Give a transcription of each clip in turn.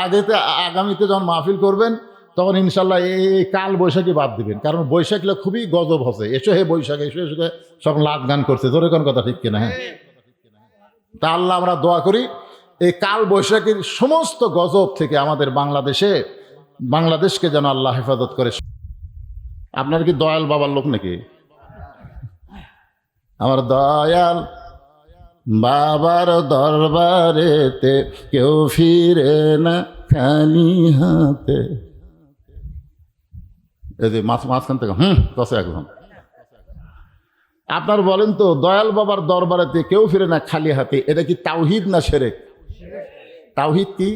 আগেতে আগামীতে যখন মাহফিল করবেন তখন ইনশাল্লাহ এই কাল বৈশাখী বাদ দিবেন, কারণ বৈশাখীরা খুবই গজব হচ্ছে। এসো হে বৈশাখ, এসো এসো সব লাট গান করছে, জোরে কোন কথা ঠিক কিনা? হ্যাঁ, তা আল্লাহ আমরা দোয়া করি এই কাল বৈশাখীর সমস্ত গজব থেকে আমাদের বাংলাদেশকে যেন আল্লাহ হেফাজত করে। আপনার কি দয়াল বাবার লোক নাকি? আমার দয়াল বাবার দরবারেতে কেউ ফিরে না খালি হাতে। এই যে মাঝখান থেকে কষে একদম। আপনার বলেন তো, দয়াল বাবার দরবারেতে কেউ ফিরে না খালি হাতে, এটা কি তাওহীদ না শিরক? তাওহীদ কি?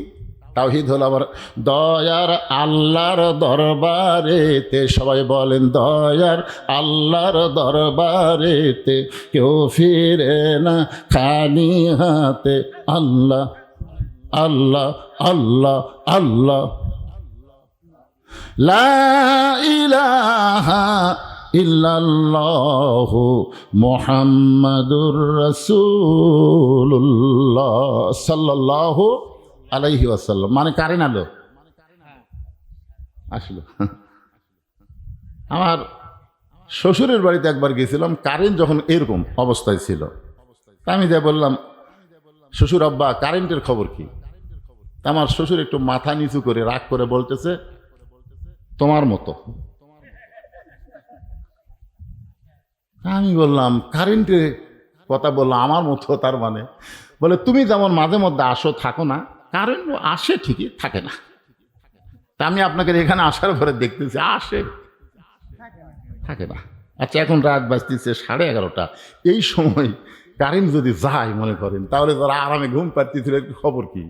তাওহীদ হলো আমার দয়ার আল্লাহর দরবারেতে, সবাই বলেন দয়ার আল্লাহর দরবারেতে কেউ ফিরে না খালি হাতে। আল্লাহ আল্লাহ আল্লাহ আল্লাহ, লা ইলাহা ইল্লাল্লাহু মুহাম্মাদুর রাসূলুল্লাহ সাল্লাল্লাহু আলাইহি ওয়াসাল্লাম। মানে কারেন্ট আসলো। আমার শ্বশুরের বাড়িতে একবার গেছিলাম, কারেন্ট যখন এরকম অবস্থায় ছিল, আমি যা বললাম, শ্বশুর আব্বা কারেন্টের খবর কি? আমার শ্বশুর একটু মাথা নিচু করে রাগ করে বলতেছে, তোমার মতো। আমি বললাম কারেন্টের কথা বললাম আমার মতো, তার মানে বলে তুমি যেমন মাঝে মধ্যে আসো থাকো না, কারেন্ট আসে ঠিকই, থাকে না। তা আমি আপনাকে এখানে আসার পরে দেখতেছি আসে থাকে না। আচ্ছা, এখন রাত বাজতেছে 11:30, এই সময় কারেন্ট যদি যায় মনে করেন, তাহলে তারা আরামে ঘুম পাড়তেছিল, খবর কি?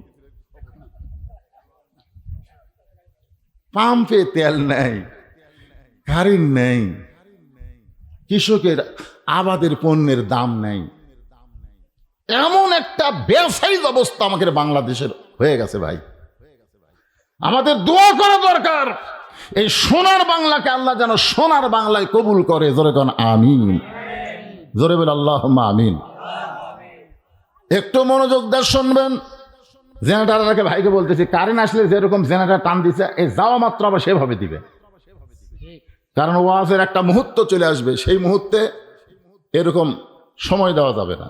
পাম্পে তেল নেই, কারেন্ট নেই, কৃষকের আবাদের পণ্যের দাম নেই, এমন একটা ব্যবসায়িক অবস্থা আমাদের বাংলাদেশের হয়ে গেছে। ভাই, আমাদের দোয়া করা দরকার এই সোনার বাংলাকে আল্লাহ যেন সোনার বাংলায় কবুল করে। জোরে কোন আমিন, জোরে বলে আল্লাহুম্মা আমিন। একটু মনোযোগ দিয়ে শুনবেন। জেনারেটারকে ভাইকে বলতেছি, কারেন্ট আসলে যেরকম জেনারেটার টান দিচ্ছে, এই যাওয়া মাত্র আবার সেভাবে দিবে, কারণ ওয়াজের একটা মুহূর্ত চলে আসবে, সেই মুহূর্তে এরকম সময় দেওয়া যাবে না।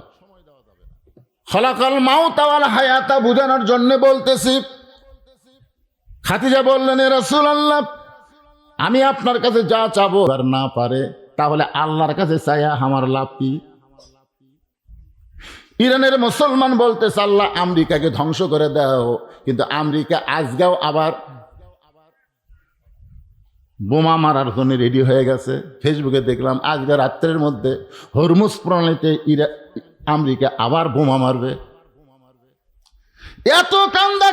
খলাকাল মাউতা ওয়াল হায়াতা বুঝানোর জন্য বলতেছি। খাদিজা বললেন, এ রাসূলুল্লাহ, আমি আপনার কাছে যা চাবো আর না পারে, তাহলে আল্লাহর কাছে চাইয়া আমার লাভ কি? ইরানের মুসলমান বলতেছে, আল্লাহ আমেরিকাকে ধ্বংস করে দাও, কিন্তু আমেরিকা আজকেও আবার বোমা মারার জন্য রেডি হয়ে গেছে। ফেসবুকে দেখলাম আজকে রাত্রের মধ্যে হরমুজ প্রণালীতে আমেরিকা আবার বোমা মারবে। এত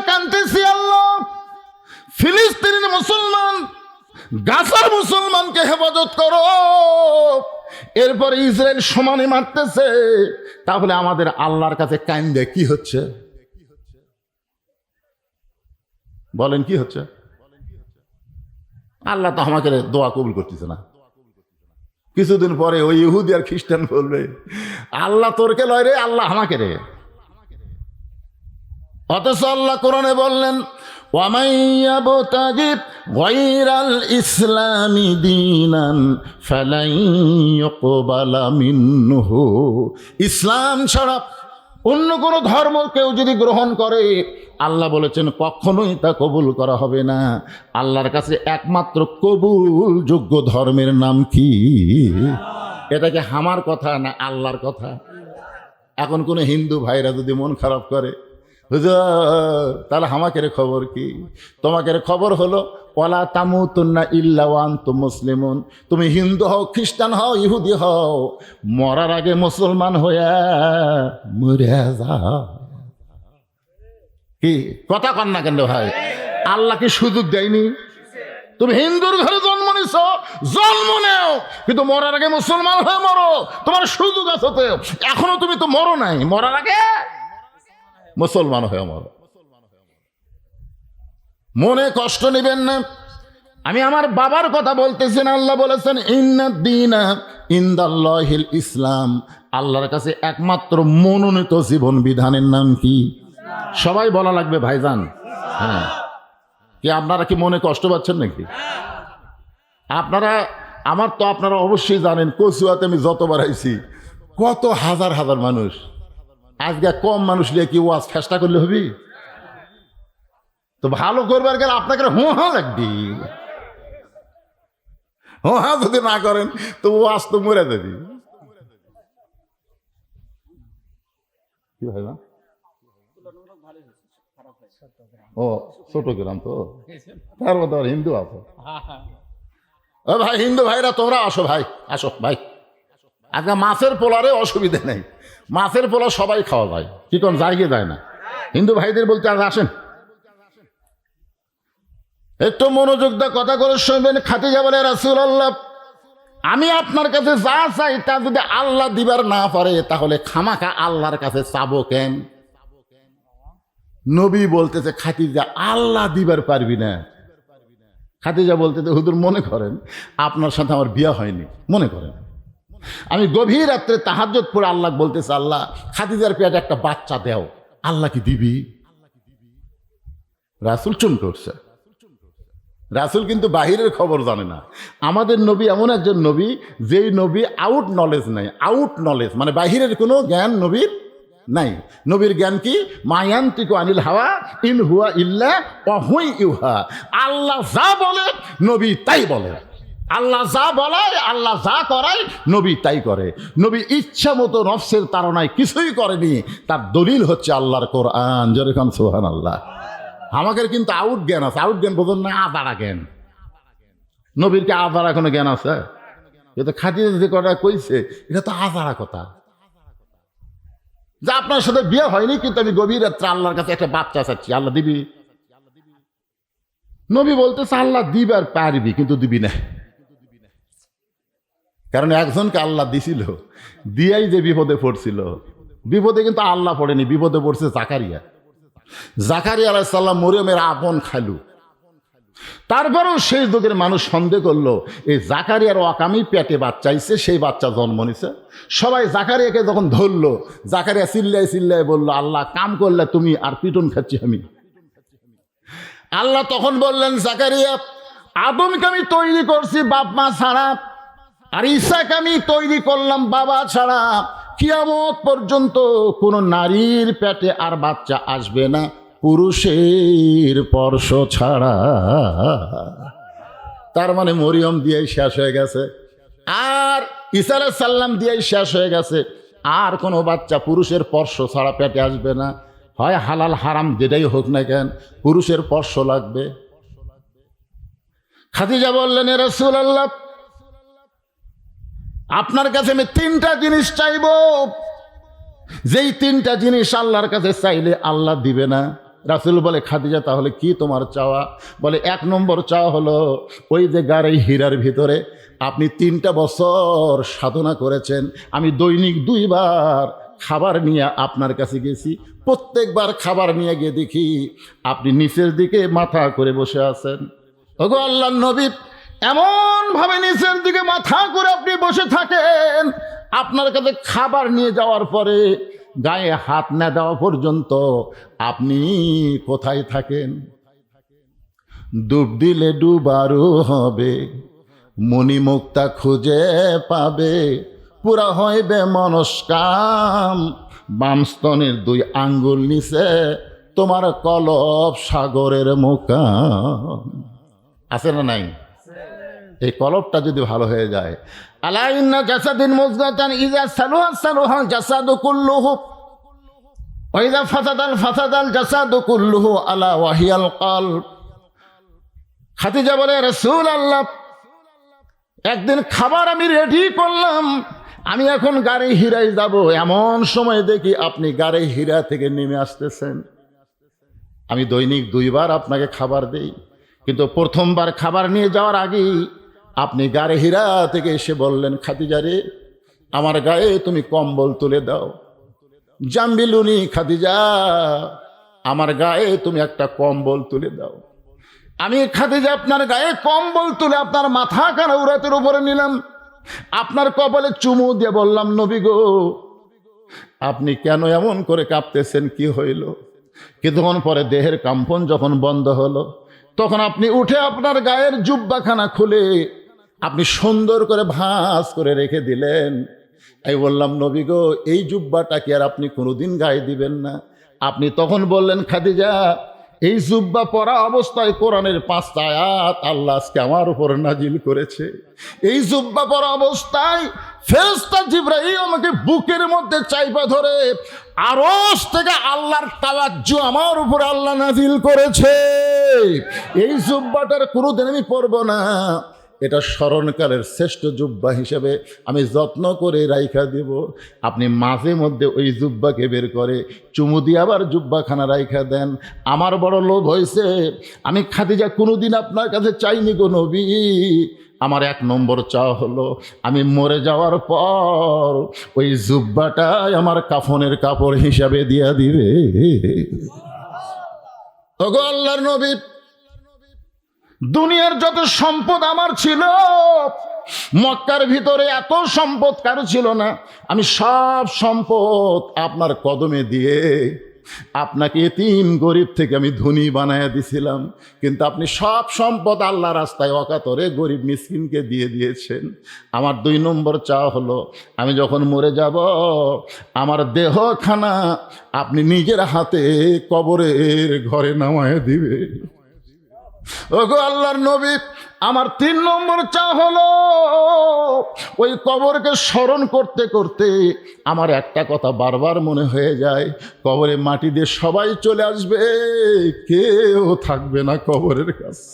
কান্দেছি আল্লাহ, ফিলিস্তিনের মুসলমান, গাজার মুসলমানকে হেফাজত করো। এরপরে ইসরায়েল সমানে মারতেছে, তাহলে আমাদের আল্লাহর কাছে কান্দে কি হচ্ছে? বলেন কি হচ্ছে? আল্লাহ তো আমাকে দোয়া কবুল করতেছে না। কিছুদিন পরে ওই ইহুদি আর খ্রিস্টান বলবে, আল্লাহ তোরকে লয় রে, আল্লাহ আমাকে রে। অথচ আল্লাহ কোরআনে বললেন, ওয়ামান ইয়াবতাগি গায়রাল ইসলামি দীনান ফালান ইউকবালা মিনহু। ইসলাম ছাড়া অন্য কোনো ধর্ম কেউ যদি গ্রহণ করে, আল্লাহ বলেছেন কখনোই তা কবুল করা হবে না। আল্লাহর কাছে একমাত্র কবুল যোগ্য ধর্মের নাম কি? এটাকে আমার কথা না আল্লাহর কথা? এখন কোনো হিন্দু ভাইরা যদি মন খারাপ করে, হুজুর তাহলে আমাকে খবর কি? তোমাকে খবর হলো ওয়ালা তামুতুন্না ইল্লা ওয়া আনতুম মুসলিমুন। তুমি হিন্দু হও, খ্রিস্টান হও, ইহুদি হও, মরার আগে মুসলমান হইয়া মরে যাও। কি কথা কন না কেন ভাই? আল্লাহ কি সুযোগ দেয়নি? তুমি হিন্দুর ঘরে জন্ম নিছ, জন্ম নেও, কিন্তু মরার আগে মুসলমান হয়ে মরো, তোমার সুযোগ আছে তো। এখনো তুমি তো মরো নাই, মরার আগে মুসলমান হয়ে মরো। মনে কষ্ট নেবেন না, আমি আমার বাবার কথা বলতেছি না। আল্লাহ বলেছেন ইন্নাদ দীনা ইনদাল্লাহিল ইসলাম। আল্লাহর কাছে একমাত্র মনোনীত জীবন বিধানের নাম কি? সবাই বলা লাগবে ভাইজান। হ্যাঁ, কি আপনারা কি মনে কষ্ট পাচ্ছেন নাকি? আপনারা আপনারা অবশ্যই জানেন কচুয়াতে আমি যতবার আইছি কত হাজার হাজার মানুষ। আজকে কম মানুষ নিয়ে কি ওয়াজ চেষ্টা করলে হবি? তো ভালো করবার গেলে আপনাকে হোঁ লাগবে। হোঁ যদি না করেন তো ওয়াজ তো মরে যাবি। কি ভাই না? ও ছোট গ্রাম তো, তার মধ্যে হিন্দু আছে। ও ভাই, হিন্দু ভাইরা তোমরা আসো ভাই, আসো ভাই। আজকে মাছের পোলারে অসুবিধা নেই, মাছের পোলা সবাই খাওয়া যায়, কি কোন জায়গায় যায় না। হিন্দু ভাইদের বলতে আজ আসেন, একটু মনোযোগ দিয়ে কথা করে শুনবেন। খাদিজা বলে, রাসূলুল্লাহ, আমি আপনার কাছে যা চাই তা যদি আল্লাহ দিবার না পারে তাহলে খামাখা আল্লাহর কাছে চাবো কেন? নবী বলতেছে, খাদিজা আল্লাহ দিবার পারবি না। খাদিজা বলতেছে, হুজুর মনে করেন আপনার সাথে আমার বিয়ে হয়নি, মনে করেন আমি গভীর রাত্রে তাহাজ্জুদ পড়ে আল্লাহ বলতেছে, আল্লাহ খাদিজার পেটে একটা বাচ্চা দেও, আল্লাহ কি দিবি? রাসূল চমকে উঠছে। রাসূল কিন্তু বাহিরের খবর জানে না। আমাদের নবী এমন একজন নবী, যেই নবী আউট নলেজ নাই। আউট নলেজ মানে বাহিরের কোনো জ্ঞান নবীর নাই। নবীর জ্ঞান কি? মায়ান্তিকু আনিল হাওয়া ইন হুয়া ইল্লা ওয়াহুই ইউহা। আল্লাহ যা বলে নবী তাই বলে, আল্লাহ যা বলায়, আল্লাহ যা করায় নবী তাই করে। নবী ইচ্ছা মতো নফসের তাড়নায় কিছুই করেনি, তার দলিল হচ্ছে আল্লাহর কোরআন। যেরকম সুবহানাল্লাহ। আমাদের কিন্তু আউট জ্ঞান আছে। আউট জ্ঞান বোঝেন না, আদারা জ্ঞান। নবীর কি আদারা কোনো জ্ঞান আছে? এটা খাদিজা যে কথা কইছে এটা তো আদারা কথা, যে আপনার সাথে বিয়ে হয়নি কিন্তু আমি গভীর রাত্রে আল্লাহর কাছে একটা বাচ্চা চাচ্ছি, আল্লাহ দিবি? নবী বলতেছে, আল্লাহ দিবার পারবি কিন্তু দিবি না। কারণ একজনকে আল্লাহ দিছিল, দিয়াই যে বিপদে পড়ছিল। বিপদে কিন্তু আল্লাহ পড়েনি, বিপদে পড়ছে জাকারিয়া। জাকারিয়া আলাইহিস সালাম মরিয়মের আপন খালু। তারপরেও সেই যুগের মানুষ সন্দেহ করলো এই জাকারিয়ার অকামি পেটে বাচ্চা আইছে, সেই বাচ্চা জন্ম নিছে। সবাই জাকারিয়াকে যখন ধরলো, জাকারিয়া চিল্লাই চিল্লাই বললো, আল্লাহ কাম করলে তুমি আর পিটন খাচ্ছি আমি। আল্লাহ তখন বললেন, জাকারিয়া আদমকে আমি তৈরি করছি বাপ মা ছাড়া, আর ঈসাকে আমি তৈরি করলাম বাবা ছাড়া। কিয়ামত পর্যন্ত কোন নারীর পেটে আর বাচ্চা আসবে না পুরুষের স্পর্শ ছাড়া। তার মানে মরিয়ম দিয়েই শেষ হয়ে গেছে, আর ঈসা আলাইহিস সালাম দিয়েই শেষ হয়ে গেছে। আর কোনো বাচ্চা পুরুষের স্পর্শ ছাড়া পেটে আসবে না। হয় হালাল হারাম যেটাই হোক না কেন, পুরুষের স্পর্শ লাগবে। খাদিজা বললেন, এ রাসূলুল্লাহ, আপনার কাছে আমি তিনটা জিনিস চাইব, যেই তিনটা জিনিস আল্লাহর কাছে চাইলে আল্লাহ দিবে না। রাসূল বলে, খাদিজা তাহলে কি তোমার চাওয়া? বলে, এক নম্বর চাওয়া হলো ওই যে গাড়ি হীরার ভিতরে আপনি 3টা বছর সাধনা করেছেন, আমি দৈনিক 2 বার খাবার নিয়ে আপনার কাছে গেছি, প্রত্যেকবার খাবার নিয়ে গিয়ে দেখি আপনি নিচের দিকে মাথা করে বসে আছেন। ওগো আল্লাহর নবী, এমন ভাবে নিচের দিকে মাথা করে আপনি বসে থাকেন, আপনার কাছে খাবার নিয়ে যাওয়ার পরে গায়ে হাত না দেওয়া পর্যন্ত আপনি কোথায় থাকেন? ডুব দিলে ডুবারু হবে, মণিমুক্তা খুঁজে পাবে, পুরা হইবে মনস্কাম, বাম স্তনের 2 আঙ্গুল নিচে তোমার কলব সাগরের মুকাম। আছে না নাই? এই কলবটা যদি ভালো হয়ে যায়, আলা ইন্না জাসাদিন মুযগাতান ইযা সালুহা সালুহা জাসাদু কুল্লুহু ওয়া ইযা ফাসাদাল জাসাদু কুল্লুহু আলা ওয়াহিয়াল কলব। খাদিজা বলে, রাসূলুল্লাহ, একদিন খাবার আমি রেডি করলাম, আমি এখন গাড়ি হীরায় যাব, এমন সময় দেখি আপনি গাড়ি হীরা থেকে নেমে আসতেছেন। আমি দৈনিক 2 বার আপনাকে খাবার দেই, কিন্তু প্রথমবার খাবার নিয়ে যাওয়ার আগেই আপনি গাড়ি হীরা থেকে এসে বললেন, খাদিজা রে, আমার গায়ে তুমি কম্বল তুলে দাও। জাম্বিলুনি খাদিজা, আমার গায়ে তুমি একটা কম্বল তুলে দাও। আমি খাদিজা আপনার গায়ে কম্বল তুলে আপনার মাথা কানা উরাতের উপরে নিলাম, আপনার কপালে চুমু দিয়ে বললাম, নবী গো, আপনি কেন এমন করে কাঁপতেছেন, কি হইল? কিছুক্ষণ পরে দেহের কম্পন যখন বন্ধ হলো, তখন আপনি উঠে আপনার গায়ের জুব্বাখানা খুলে আপনি সুন্দর করে ভাঁজ করে রেখে দিলেন। আমি বললাম, নবী গো, এই জুব্বাটা কি আর আপনি কোনোদিন গায়ে দিবেন না? আপনি তখন বললেন, খাদিজা, এই জুব্বা পরা অবস্থায় কোরআনের 5টা আয়াত আল্লাহ আজকে আমার উপর নাজিল করেছে। এই জুব্বা পরা অবস্থায় ফেরেশতা জিবরাইল আমাকে বুকের মধ্যে চাইপা ধরে আরশ থেকে আল্লাহর তাওয়াজ্জু আমার উপর আল্লাহ নাজিল করেছে। এই জুব্বাটার কোনোদিন আমি পরব না, এটা স্মরণকালের শ্রেষ্ঠ জুব্বা হিসেবে আমি যত্ন করে রাইখা দেব। আপনি মাঝে মধ্যে ওই জুব্বাকে বের করে চুমু দিয়ে আবার জুব্বাখানা রাইখা দেন। আমার বড় লোভ হয়েছে, আমি খাদিজা কোনোদিন আপনার কাছে চাইনি গো নবী। আমার 1 নম্বর চাওয়া হলো, আমি মরে যাওয়ার পর ওই জুব্বাটাই আমার কাফনের কাপড় হিসাবে দিয়া দিবে। ওগো আল্লাহর নবী, দুনিয়ার যত সম্পদ আমার ছিল, মক্কার ভিতরে এত সম্পদ কারো ছিল না। আমি সব সম্পদ আপনার কদমে দিয়ে আপনাকে এতিম গরিব থেকে আমি ধনী বানায়া দিছিলাম, কিন্তু আপনি সব সম্পদ আল্লাহ রাস্তায় অকাতরে গরিব মিসকিনকে দিয়ে দিয়েছেন। আমার 2 নম্বর চাওয়া হলো, আমি যখন মরে যাব আমার দেহখানা আপনি নিজের হাতে কবরের ঘরে নামায় দিবে। ওগো আল্লাহর নবী, আমার 3 নম্বর চাওয়া হলো, ওই কবরকে স্মরণ করতে করতে আমার একটা কথা বারবার মনে হয়ে যায়, কবরে মাটি দিয়ে সবাই চলে আসবে, কেউ থাকবে না কবরের কাছে।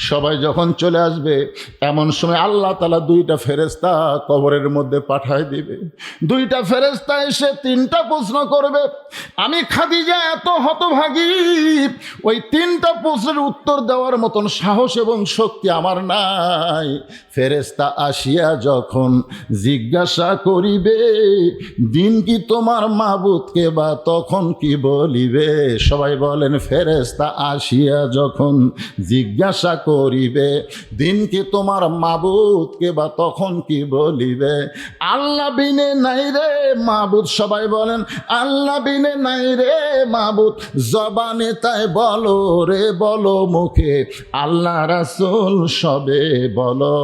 সবাই যখন চলে আসবে, এমন সময় আল্লাহ তাআলা 2টা ফেরেশতা কবরের মধ্যে পাঠায় দিবে। 2টা ফেরেশতা এসে 3টা প্রশ্ন করবে। আমি খাদিজা এত হতভাগী, ওই 3টা প্রশ্নের উত্তর দেওয়ার মতন সাহস এবং শক্তি আমার নাই। ফেরেশতা আসিয়া যখন জিজ্ঞাসা করিবে, দিন কি তোমার মাবুদকে, বা তখন কি বলিবে? সবাই বলেন, ফেরেশতা আসিয়া যখন জিজ্ঞাসা করিবে, দিন কি তোমার মাবুদকে, বা তখন কি বলিবে? আল্লাহ বিনে নাই রে মাবুদ। সবাই বলেন, আল্লাহ বিনে নাই রে মাবুদ। জবানে তাই বলো রে বলো, মুখে আল্লাহ রাসূল সবে বলো।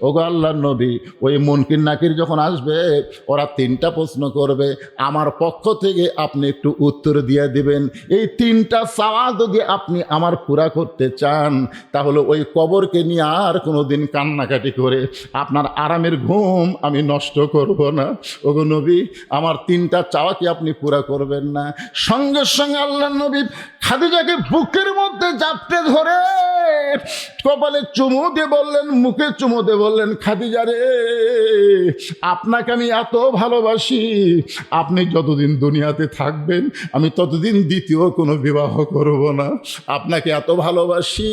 ওগো আল্লাহর নবী, ওই মুনকির নাকির যখন আসবে, ওরা 3টা প্রশ্ন করবে, আমার পক্ষ থেকে আপনি একটু উত্তর দিয়ে দিবেন। এই 3টা চাওয়া যদি আপনি আমার পুরা করতে চান, তাহলে ওই কবরকে নিয়ে আর কোনোদিন কান্নাকাটি করে আপনার আরামের ঘুম আমি নষ্ট করব না। ওগো নবী, আমার 3টা চাওয়া কি আপনি পুরা করবেন না? সঙ্গে সঙ্গে আল্লাহর নবী খাদিজাকে বুকের মধ্যে জাপটে ধরে কপালে চুমু দিয়ে বললেন, মুখে চুমু দিয়ে বললেন, খাদিজা রে, আপনাকে আমি এত ভালোবাসি, আপনি যতদিন দুনিয়াতে থাকবেন আমি ততদিন দ্বিতীয় কোনো বিবাহ করব না। আপনাকে এত ভালোবাসি,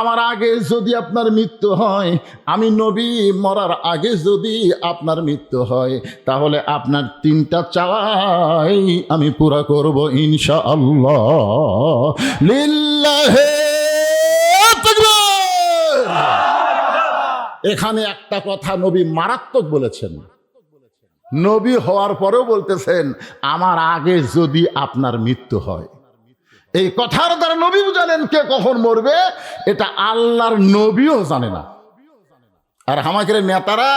আমার আগে যদি আপনার মৃত্যু হয়, আমি নবী মরার আগে যদি আপনার মৃত্যু হয়, তাহলে আপনার 3টা চাওয়াই আমি পুরা করব ইনশাআল্লাহ। লিল্লাহে তাকবীর। এখানে একটা কথা নবী মারাত্মক বলেছেন। নবী হওয়ার পরেও বলতেছেন, আমার আগে যদি আপনার মৃত্যু হয়। এই কথার দ্বারা নবী বুঝালেন কে কখন মরবে, এটা আল্লাহর নবীও জানে না। আর আমাদের নেতারা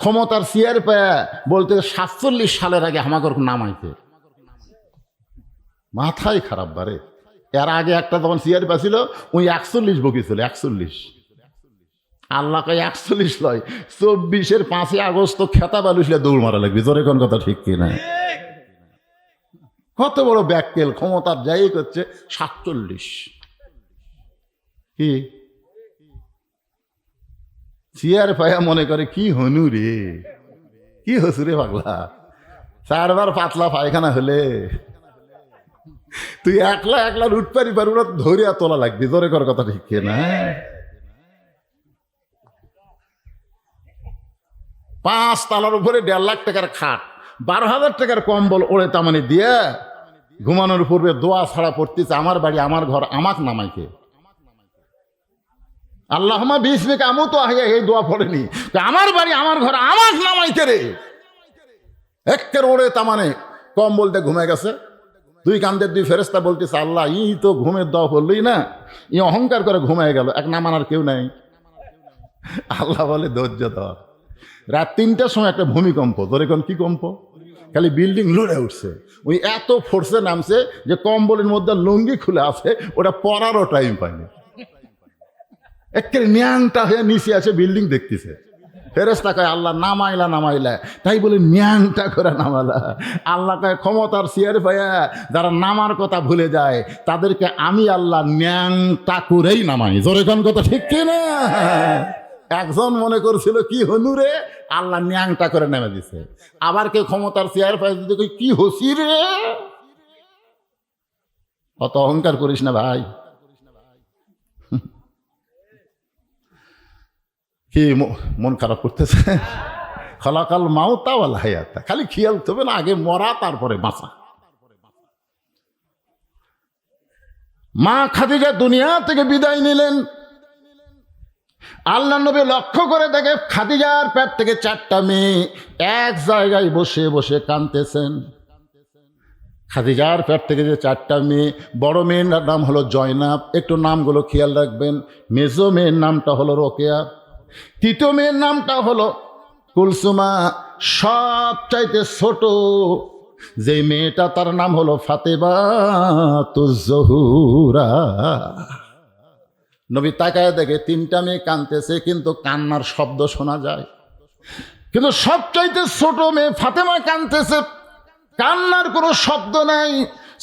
ক্ষমতার চেয়ার পেয়ে বলতে 47 সালের আগে আমাকে নামাইতে, মাথায় খারাপ বারে। এর আগে একটা তখন চেয়ার পেয়েছিল, ওই 41 বকিছিল, 41। আল্লাহ কয় 41 লয়, 24-এর 5ই আগস্ট খেতাব আলুসলে দৌড় মারা লাগবে। জোরে কোন কথা ঠিক কিনা? কত বড় ব্যাককেল, ক্ষমতার যাই করছে 47। কি চেয়ার পায়া মনে করে কি হনু রে, কি হসু রে পাগলা, 4বার পাতলা পায়খানা হলে তুই একলা একলা উঠ পারি পার, ওরা ধরিয়া তোলা লাগবে। জোরে কর কথা ঠিক কিনা? 5 তলার উপরে 1.5 লাখ টাকার খাট, 12,000 টাকার কম্বল ওড়ে তামানি দিয়ে ঘুমানোর পূর্বে দোয়া ছাড়া পড়তেছে, আমার বাড়ি আমার ঘর আমাক নামাইকে। আল্লাহুম্মা বিসমিকা আমুতু আহিয়া, এই দোয়া পড়েনি, আমার বাড়ি আমার ঘর আমাক নামাইকে রে। একের ওড়ে তামানে কম্বলতে ঘুমে গেছে। দুই কান্দের দুই ফেরেশতা বলতেছে, আল্লাহ ই তো ঘুমের দাও বললই না, ই অহংকার করে ঘুমায় গেল, এক না মানার কেউ নাই। আল্লাহ বলে ধৈর্য ধর। রাত 3টার সময় একটা ভূমিকম্প, তোর এখন কি কম্প, খালি বিল্ডিং লড়ে উঠছে, ওই এত ফোর্সে নামছে যে কম্বলের মধ্যে লুঙ্গি খুলে আছে, ওটা পরারও টাইম পায়নি, একেবারে ন্যাংটা হয়ে নিচে আছে, বিল্ডিং দেখতেছে। ফেরেশতা কয় আল্লাহ নামাইলা, তাই বলে ন্যাংটা করে নামালা। আল্লাহ কয় ক্ষমতার চেয়ার পায়া যারা নামার কথা ভুলে যায় তাদেরকে আমি আল্লাহ ন্যাংটা করেই নামাই। জোরে কোন কথা ঠিক কিনা? একজন মনে করছিল কি হনুরে, আল্লাহ ন্যাংটা করে নেমে দিছে। আবার কেউ ক্ষমতার চেয়ার পায় যদি কি হসি রে, অত অহংকার করিস না ভাই। কি মন খারাপ করতেছে? খলাকাল মাউতা ওয়াল হায়াতা, খালি খেয়াল তবে না, আগে মরা তারপরে বাঁচা। মা খাদিজা দুনিয়া থেকে বিদায় নিলেন। আল্লাহ নবী লক্ষ্য করে দেখে খাদিজার পেট থেকে 4টা মেয়ে এক জায়গায় বসে বসে কাঁদতেছেন। খাদিজার পেট থেকে যে 4টা মেয়ে, বড় মেয়ের নাম হলো জয়নাব, একটু নামগুলো খেয়াল রাখবেন। মেজো মেয়ের নামটা হলো রোকেয়া, তৃতীয় মেয়ের নামটা হলো কুলসুমা, সবচাইতে ছোট যে মেয়েটা তার নাম হলো ফাতেমাতুজ জহুরা। নবী তাকায় দেখে 3টা মেয়ে কাঁদতেছে, কিন্তু কান্নার শব্দ শোনা যায়, কিন্তু সবচাইতে ছোট মেয়ে ফাতেমা কাঁদতেছে, কান্নার কোনো শব্দ নাই,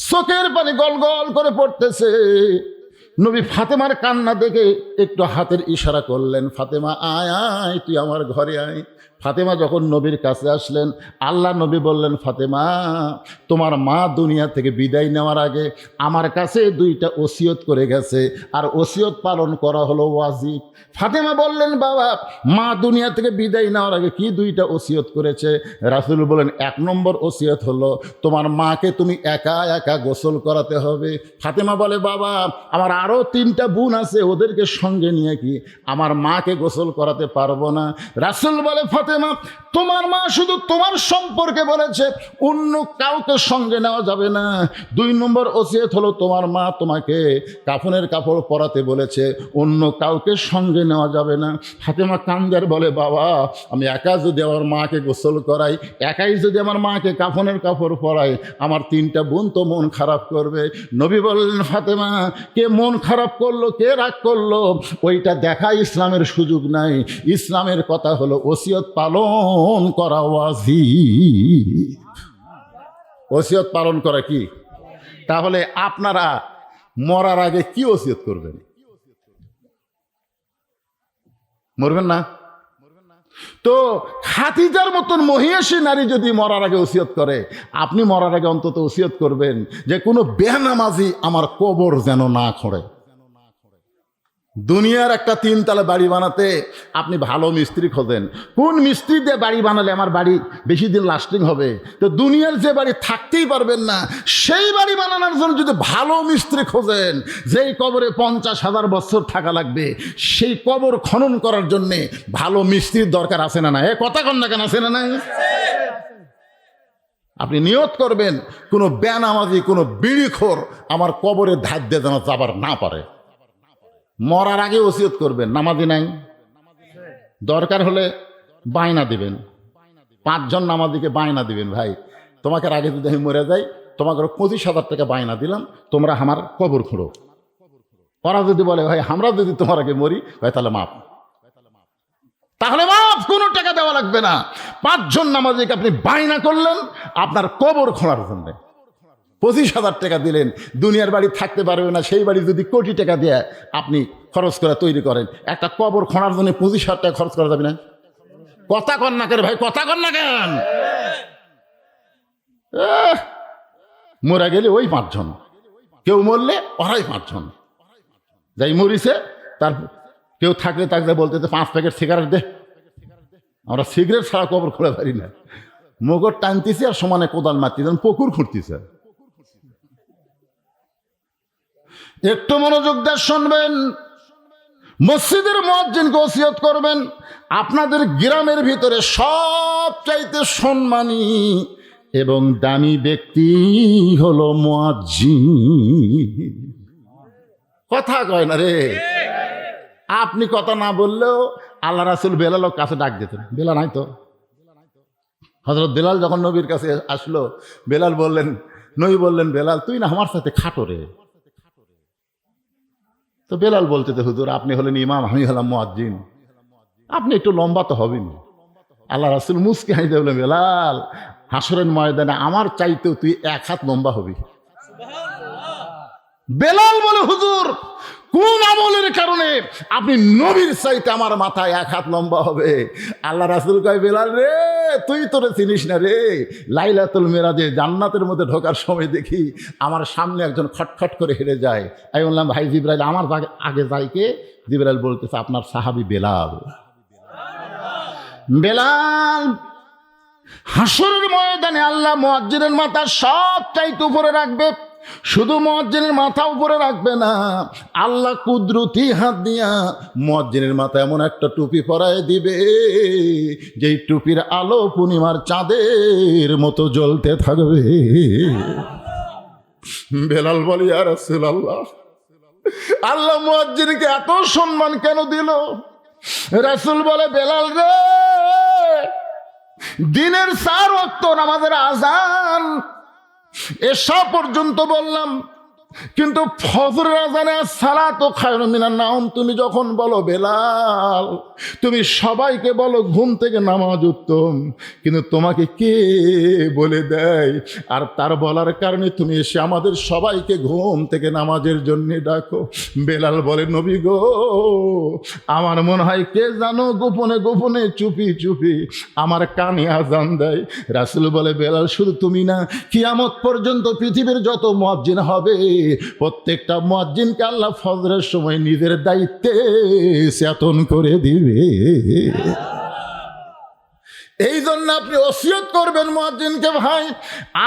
চোখের পানি গল গল করে পড়তেছে। নবী ফাতেমার কান্না দেখে একটু হাতের ইশারা করলেন, ফাতেমা আয় আয়, তুই আমার ঘরে আয়। ফাতেমা যখন নবীর কাছে আসলেন, আল্লাহ নবী বললেন, ফাতেমা তোমার মা দুনিয়া থেকে বিদায় নেওয়ার আগে আমার কাছে 2টা ওসিয়ত করে গেছে, আর ওসিয়ত পালন করা হলো ওয়াজিব। ফাতেমা বললেন, বাবা মা দুনিয়া থেকে বিদায় নেওয়ার আগে কি 2টা ওসিয়ত করেছে? রাসূল বলেন, 1 নম্বর ওসিয়ত হলো তোমার মাকে তুমি একা একা গোসল করাতে হবে। ফাতেমা বলে, বাবা আমার আরও 3টা বোন আছে, ওদেরকে সঙ্গে নিয়ে কি আমার মাকে গোসল করাতে পারবো না? রাসূল বলে, ফাতেমা তোমার মা শুধু তোমার সম্পর্কে বলেছে, অন্য কাউকে সঙ্গে নেওয়া যাবে না। 2 নম্বর ওসিয়ত হলো তোমার মা তোমাকে কাফনের কাপড় পরাতে বলেছে, অন্য কাউকে সঙ্গে নেওয়া যাবে না। ফাতেমা কান্দার বলে, বাবা আমি একা যদি আমার মাকে গোসল করাই, একাই যদি আমার মাকে কাফনের কাপড় পরাই, আমার 3টা বোন তো মন খারাপ করবে। নবী বললেন, ফাতেমা কে মন খারাপ করলো, কে রাগ করলো, ওইটা দেখা ইসলামের সুযোগ নাই। ইসলামের কথা হলো ওসিয়ত পালন করা ওয়াজিব। ওসিয়ত পালন করা কি? তাহলে আপনারা মরার আগে কি ওসিয়ত করবেন? মরবেন না তো? খাদিজার মতন মহিষী নারী যদি মরার আগে ওসিয়ত করে, আপনি মরার আগে অন্তত ওসিয়ত করবেন যে কোনো বেনামাজি আমার কবর যেন না খোঁড়ে। দুনিয়ার একটা 3 তলা বাড়ি বানাতে আপনি ভালো মিস্ত্রি খোঁজেন, কোন মিস্ত্রি দিয়ে বাড়ি বানালে আমার বাড়ি বেশি দিন লাস্টিং হবে? তো দুনিয়ার যে বাড়ি থাকতেই পারবেন না, সেই বাড়ি বানানোর জন্য যদি ভালো মিস্ত্রি খোঁজেন, যেই কবরে 50,000 বছর থাকা লাগবে, সেই কবর খনন করার জন্যে ভালো মিস্ত্রির দরকার আছে না? না এ কথা কন না কেন, আছে না নাই? আপনি নিয়ত করবেন কোনো বেনামাজি, কোনো বিড়িখোর আমার কবরের ধার দিয়ে যেন যাবার না পারে। মরার আগে ওসিয়ত করবেন। নামাজি নাই, দরকার হলে বায়না দিবেন, 5 জন নামাজিকে বায়না দিবেন, ভাই তোমাকে আগে যদি আমি মরে যাই, তোমাকে 25,000 টাকা বায়না দিলাম, তোমরা আমার কবর খুঁড়ো। ওরা যদি বলে, ভাই আমরা যদি তোমার আগে মরি, ভাই তাহলে মাফ, তাহলে মাফ, কোনো টাকা দেওয়া লাগবে না। 5 জন নামাজিকে আপনি বায়না করলেন আপনার কবর খোঁড়ার জন্য, 25,000 টাকা দিলেন, দুনিয়ার বাড়ি থাকতে পারবে না, সেই বাড়ি যদি কোটি টাকা দিয়ে আপনি খরচ করে তৈরি করেন, একটা কবর খোঁড়ার জন্য 25,000 টাকা খরচ করা যাবে না? কথা কন না কেন ভাই, কথা কন না কেন? মরে গেলে ওই 5 জন, কেউ মরলে ওরাই 5 জন, যাই মরিছে তার কেউ থাকলে বলতে 5 প্যাকেট সিগারেট দে। আমরা সিগারেট ছাড়া কবর খোঁড়া পারি না, মগর টানতেছি আর সমানে কোদাল মারতেছি, পুকুর খুঁড়তেছে। একটু মনোযোগ দিয়ে শুনবেন, মসজিদের মুয়াজ্জিনকে ওসিয়ত করবেন, আপনাদের গ্রামের ভিতরে সবচাইতে সম্মানী এবং দামি ব্যক্তি হলো মুয়াজ্জিন। কথা কয় না রে, আপনি কথা না বললেও আল্লাহ রাসূল বেলালও কাছে ডাক দিতেন। বেলাল নাই তো, হযরত বেলাল যখন নবীর কাছে আসলো, বেলাল বললেন, নবী বললেন, বেলাল তুই না আমার সাথে খাটো রে। তো বেলাল বলতে, হুজুর আপনি হলেন ইমাম, আমি হলাম মুয়াজ্জিন, আপনি একটু লম্বা তো হবেন। আল্লাহ রাসূল মুস্কি হাসে বললেন, বেলাল হাসরের ময়দানে আমার চাইতেও তুই 1 হাত লম্বা হবি। বেলাল বলে, হুজুর কোন আমলের কারণে আপনি নবীর চাইতে আমার মাথায় 1 হাত লম্বা হবে? আল্লাহ রাসূল কয়, বেলাল রে তুই তোরে চিনিস না রে, লাইলাতুল মিরাজে জান্নাতের মধ্যে ঢোকার সময় দেখি আমার সামনে একজন খটখট করে হেঁটে যায়। আমি বললাম, ভাই জিবরাইল আমার আগে যাই কে? জিবরাইল বলতেছে, আপনার সাহাবী বেলাল। বেলাল হাসরের ময়দানে আল্লাহ মুয়াজ্জিনের মাথা সব চাইতে উপরে রাখবে। শুধু মুয়াজ্জিনের মাথা উপরে রাখবে না, আল্লাহ কুদরতি হাত দিয়া মুয়াজ্জিনের মাথা এমন একটা টুপি পরায় দিবে, যেই টুপির আলো পূর্ণিমার চাঁদের মতো জ্বলতে থাকবে। বেলাল বলি, ইয়া রাসূলুল্লাহ, আল্লাহ মুয়াজ্জিনকে এত সম্মান কেন দিল? রাসূল বলে, বেলাল রে দিনের 4 ওয়াক্ত নামাজের আযান এশা পর্যন্ত বললাম, কিন্তু ফজরের আযানে সালাতু খায়রুম মিনান নাওম তুমি যখন বলো বেলাল, তুমি সবাইকে বলো ঘুম থেকে নামাজ উত্তম, কিন্তু তোমাকে কে বলে দেয়? আর তার বলার কারণে তুমি এসে আমাদের সবাইকে ঘুম থেকে নামাজের জন্য ডাকো। বেলাল বলে, নবী গো আমার মনে হয় কে জানো গোপনে গোপনে চুপি চুপি আমার কানে আজান দেয়। রাসূল বলে, বেলাল শুধু তুমি না, কিয়ামত পর্যন্ত পৃথিবীর যত মুয়াজ্জিন হবে প্রত্যেকটা মুয়াজ্জিনকে আল্লাহ ফজরের সময় নিজের দায়িত্বে চেতন করে দিবে। এই জন্য আপনি ওসিয়ত করবেন মুয়াজ্জিনকে, ভাই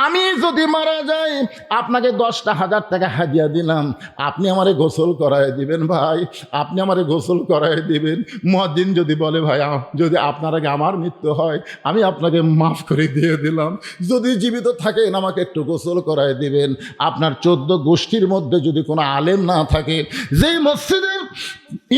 আমি যদি মারা যাই আপনাকে 10,000 টাকা হাদিয়া দিলাম, আপনি আমারে গোসল করায় দিবেন। ভাই আপনি আমারে গোসল করায় দিবেন। মুয়াজ্জিন যদি বলে, ভাই যদি আপনার আগে আমার মৃত্যু হয় আমি আপনাকে মাফ করে দিয়ে দিলাম, যদি জীবিত থাকেন আমাকে একটু গোসল করায় দিবেন। আপনার 14 গোষ্ঠীর মধ্যে যদি কোনো আলেম না থাকে, যেই মসজিদের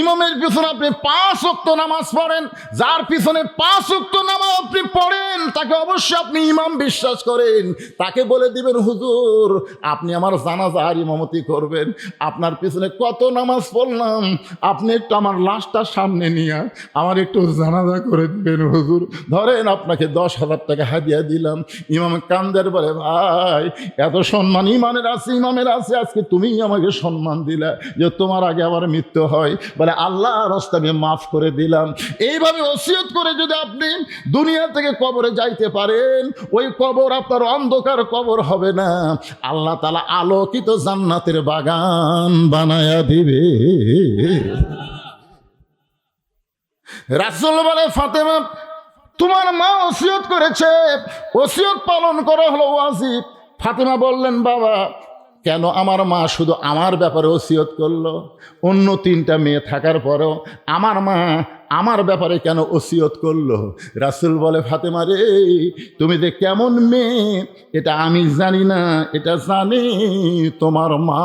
ইমামের পিছনে আপনি 5 ওয়াক্ত নামাজ পড়েন, যার পিছনে 5 ওয়াক্ত নামাজ আপনি পড়েন, তাকে অবশ্যই আপনি ইমাম বিশ্বাস করেন, তাকে বলে দিবেন, হুজুর আপনি আমার জানাজার ইমামতি করবেন, আপনার পিছনে কত নামাজ পড়লাম, আপনি একটু আমার লাশটা সামনে নিয়ে আমার একটু জানাজা করে দিবেন হুজুর। ধরেন আপনাকে 10,000 টাকা হাদিয়া দিলাম। ইমাম কান্দের বলে, ভাই এত সম্মান ইমামের আছে, ইমামের আছে, আজকে তুমি আমাকে সম্মান দিলা যে তোমার আগে আমার মৃত্যু হয়। বলে, আল্লাহর রাস্তায় আমি মাফ করে দিলাম। এইভাবে ওসিয়ত করে যদি আপনি দুনিয়া থেকে কবরে যাইতে পারেন, ওই কবর আপনার অন্ধকার কবর হবে না, আল্লাহ তাআলা আলোকিত জান্নাতের বাগান বানায়া দিবে। রাসূল বলে, ফাতেমা তোমার মা ওসিয়ত করেছে, ওসিয়ত পালন করা হলো ওয়াজিব। ফাতেমা বললেন, বাবা কেন আমার মা শুধু আমার ব্যাপারে ওসিয়ত করলো? অন্য 3টা মেয়ে থাকার পরেও আমার মা আমার ব্যাপারে কেন ওসিয়ত করলো? রাসূল বলে, ফাতেমা রে তুমি যে কেমন মেয়ে এটা আমি জানি না, এটা জানে তোমার মা।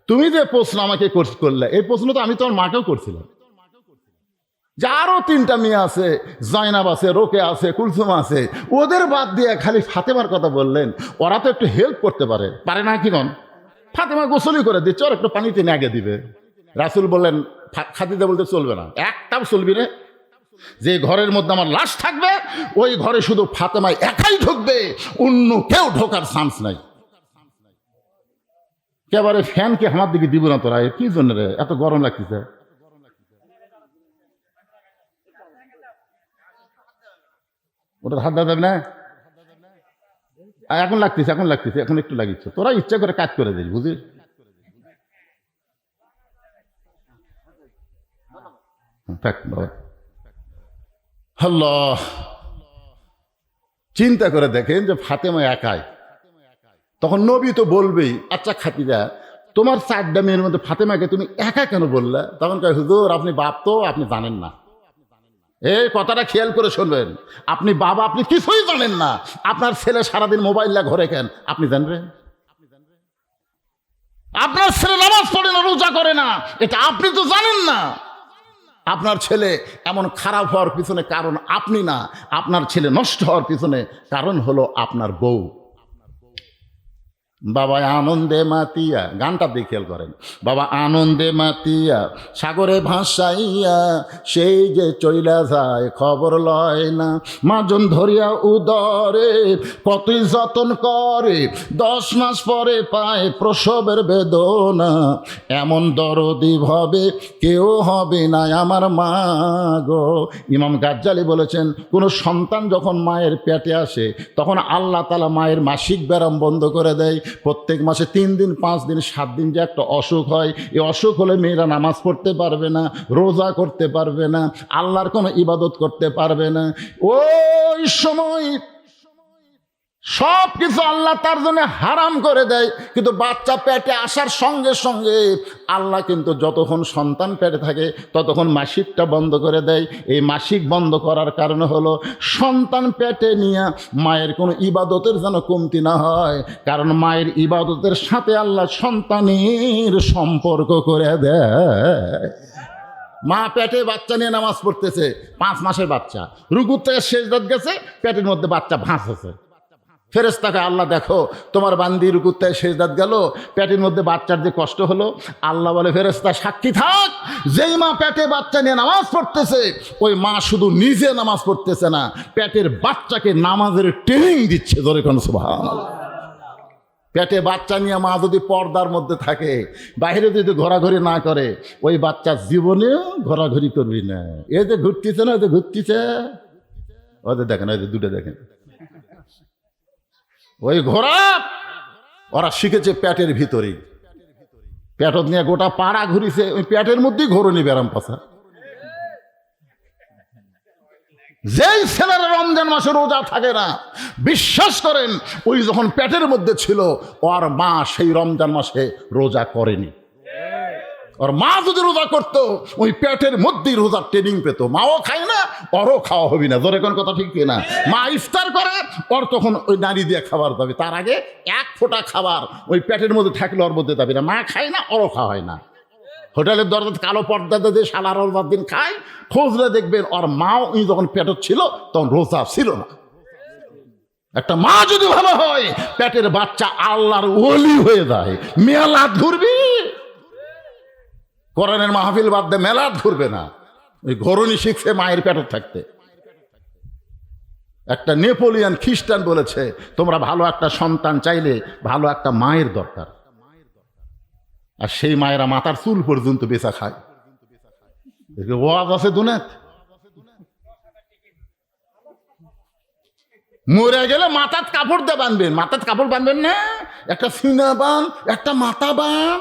তুমি যে প্রশ্ন আমাকে করলে, এই প্রশ্ন তো আমি তোমার মাকেও করছিলাম, যে আরও 3টা মেয়ে আছে, জয়নাব আছে, রোকে আছে, কুলসুম আছে, ওদের বাদ দিয়ে খালি ফাতেমার কথা বললেন। ওরা তো একটু হেল্প করতে পারে না কি নন? ফাতেমা গোসলই করে দিচ্ছে, ওর একটু পানিতে আগে দিবে। রাসূল বললেন, খাদিজা বলতে চলবে না, একটাও চলবি রে, যে ঘরের মধ্যে আমার লাশ থাকবে ওই ঘরে শুধু ফাতেমা একাই ঢুকবে, অন্য কেউ ঢোকার চান্স নাই। একেবারে ফ্যানকে আমার দিকে দিব না তোরা, কি জন্য রে এত গরম লাগতেছে? ওটা হাত দেওয়া যাবে না? এখন লাগতেছে, এখন একটু লাগিচ্ছে, তোরা ইচ্ছা করে কাজ করে দিস, বুঝিস? থাক বাবা। আল্লাহ, চিন্তা করে দেখেন যে ফাতেমা একাই, তখন নবী তো বলবেই, আচ্ছা খাদিজা তোমার 4টা মেয়ের মধ্যে ফাতেমাকে তুমি একা কেন বললা? তখন কয়, হুজুর আপনি বাপ তো, আপনি জানেন না। এই কথাটা খেয়াল করে শুনবেন। আপনি বাবা, আপনি কিছুই জানেন না, আপনার ছেলে সারাদিন মোবাইল নিয়ে ঘরে কেন আপনি জানবেন? আপনার ছেলে নামাজ পড়ে না, রোজা করে না, এটা আপনি তো জানেন না। আপনার ছেলে এমন খারাপ হওয়ার পিছনে কারণ আপনি না, আপনার ছেলে নষ্ট হওয়ার পিছনে কারণ হলো আপনার বউ। বাবা আনন্দে মাতিয়া, গানটা দিয়ে খেয়াল করেন। বাবা আনন্দে মাতিয়া সাগরে ভাসাইয়া সেই যে চইলা যায় খবর লয় না। মাজন ধরিয়া উদরে কতই যতন করে, 10 মাস পরে পায় প্রসবের বেদনা। এমন দরদি ভাবে কেউ হবে না আমার মা গো। ইমাম গাজ্জালি বলেছেন, কোনো সন্তান যখন মায়ের পেটে আসে তখন আল্লাহ তাআলা মায়ের মাসিক ব্যারাম বন্ধ করে দেয়। প্রত্যেক মাসে 3 দিন 5 দিন 7 দিন যে একটা অসুখ হয়, এই অসুখ হলে মেয়েরা নামাজ পড়তে পারবে না, রোজা করতে পারবে না, আল্লাহর কোনো ইবাদত করতে পারবে না। ওই সময় সব কিছু আল্লাহ তার জন্য হারাম করে দেয়। কিন্তু বাচ্চা পেটে আসার সঙ্গে সঙ্গে আল্লাহ কিন্তু যতক্ষণ সন্তান পেটে থাকে ততক্ষণ মাসিকটা বন্ধ করে দেয়। এই মাসিক বন্ধ করার কারণে হলো সন্তান পেটে নিয়ে মায়ের কোনো ইবাদতের যেন কমতি না হয়, কারণ মায়ের ইবাদতের সাথে আল্লাহ সন্তানের সম্পর্ক করে দেয়। মা পেটে বাচ্চা নিয়ে নামাজ পড়তেছে, 5 মাসের বাচ্চা, রুকুর থেকে সেজদাত গেছে, পেটের মধ্যে বাচ্চা ভাসছে। ফেরেশতাকে আল্লাহ, দেখো তোমার বান্দি রুকুর থেকে সেজদাত গেল, পেটের মধ্যে বাচ্চার যে কষ্ট হলো। আল্লাহ বলে, ফেরেশতা সাক্ষী থাক, যেই মা পেটে বাচ্চা নিয়ে নামাজ পড়তেছে ওই মা শুধু নিজে নামাজ পড়তেছে না, পেটের বাচ্চাকে নামাজের ট্রেনিং দিচ্ছে। ধরে কোন সুবহানাল্লাহ। পেটে বাচ্চা নিয়ে মা যদি পর্দার মধ্যে থাকে, বাইরে যদি ঘোরাঘুরি না করে, ওই বাচ্চা জীবনেও ঘোরাঘুরি করবি না। এই যে ঘুরতেছে না, ওই যে ঘুরতেছে, ওদের দেখেন, ওই যে দুটো দেখেন, ওই ঘোড়া ওরা শিখেছে পেটের ভিতরেই। পেটত নিয়ে গোটা পাড়া ঘুরিছে, ওই পেটের মধ্যেই ঘোরনি ব্যারাম পাশা। যেই ছেলেরা রমজান মাসে রোজা থাকে না, বিশ্বাস করেন ওই যখন পেটের মধ্যে ছিল ওর মা সেই রমজান মাসে রোজা করেনি। ওর মা যদি রোজা করতো ওই পেটের মধ্যেই রোজার ট্রেনিং পেত। মাও খায় না, ওরও খাওয়া হবে না। ধরে কোন কথা ঠিক না? মা ইফতার করে, ওর তখন ওই নারী দিয়ে খাবার দাবি, তার আগে 1 ফোঁটা খাবার ওই পেটের মধ্যে থাকলে ওর মধ্যে দাবি না। মা খায় না, ওরও খাওয়া হয় না। হোটেলের দরজা কালো পর্দা দিয়ে শালার রোজার দিন খায়, খোঁজলে দেখবেন ওর মাও যখন পেটত ছিল তখন রোজা ছিল না। একটা মা যদি ভালো হয়, পেটের বাচ্চা আল্লাহর ওলি হয়ে যায়। মেলাদ ঘুরবি, কোরআনের মাহফিল বাদ দিয়ে মেলাদ ঘুরবে না। ওই ঘরণী শিখছে মায়ের পেটত থাকতে। একটা নেপোলিয়ান খ্রিস্টান বলেছে, তোমরা ভালো একটা সন্তান চাইলে ভালো একটা মায়ের দরকার। আর সেই মায়েরা মাথার চুল পর্যন্ত বেচা খায়। ওয়াজ আছে দুনিয়াত। মরে গেলে মাথার কাপড় দিয়ে বানবেন, মাথার কাপড় বানবেন না, একটা সিনা বান, একটা মাথা বান।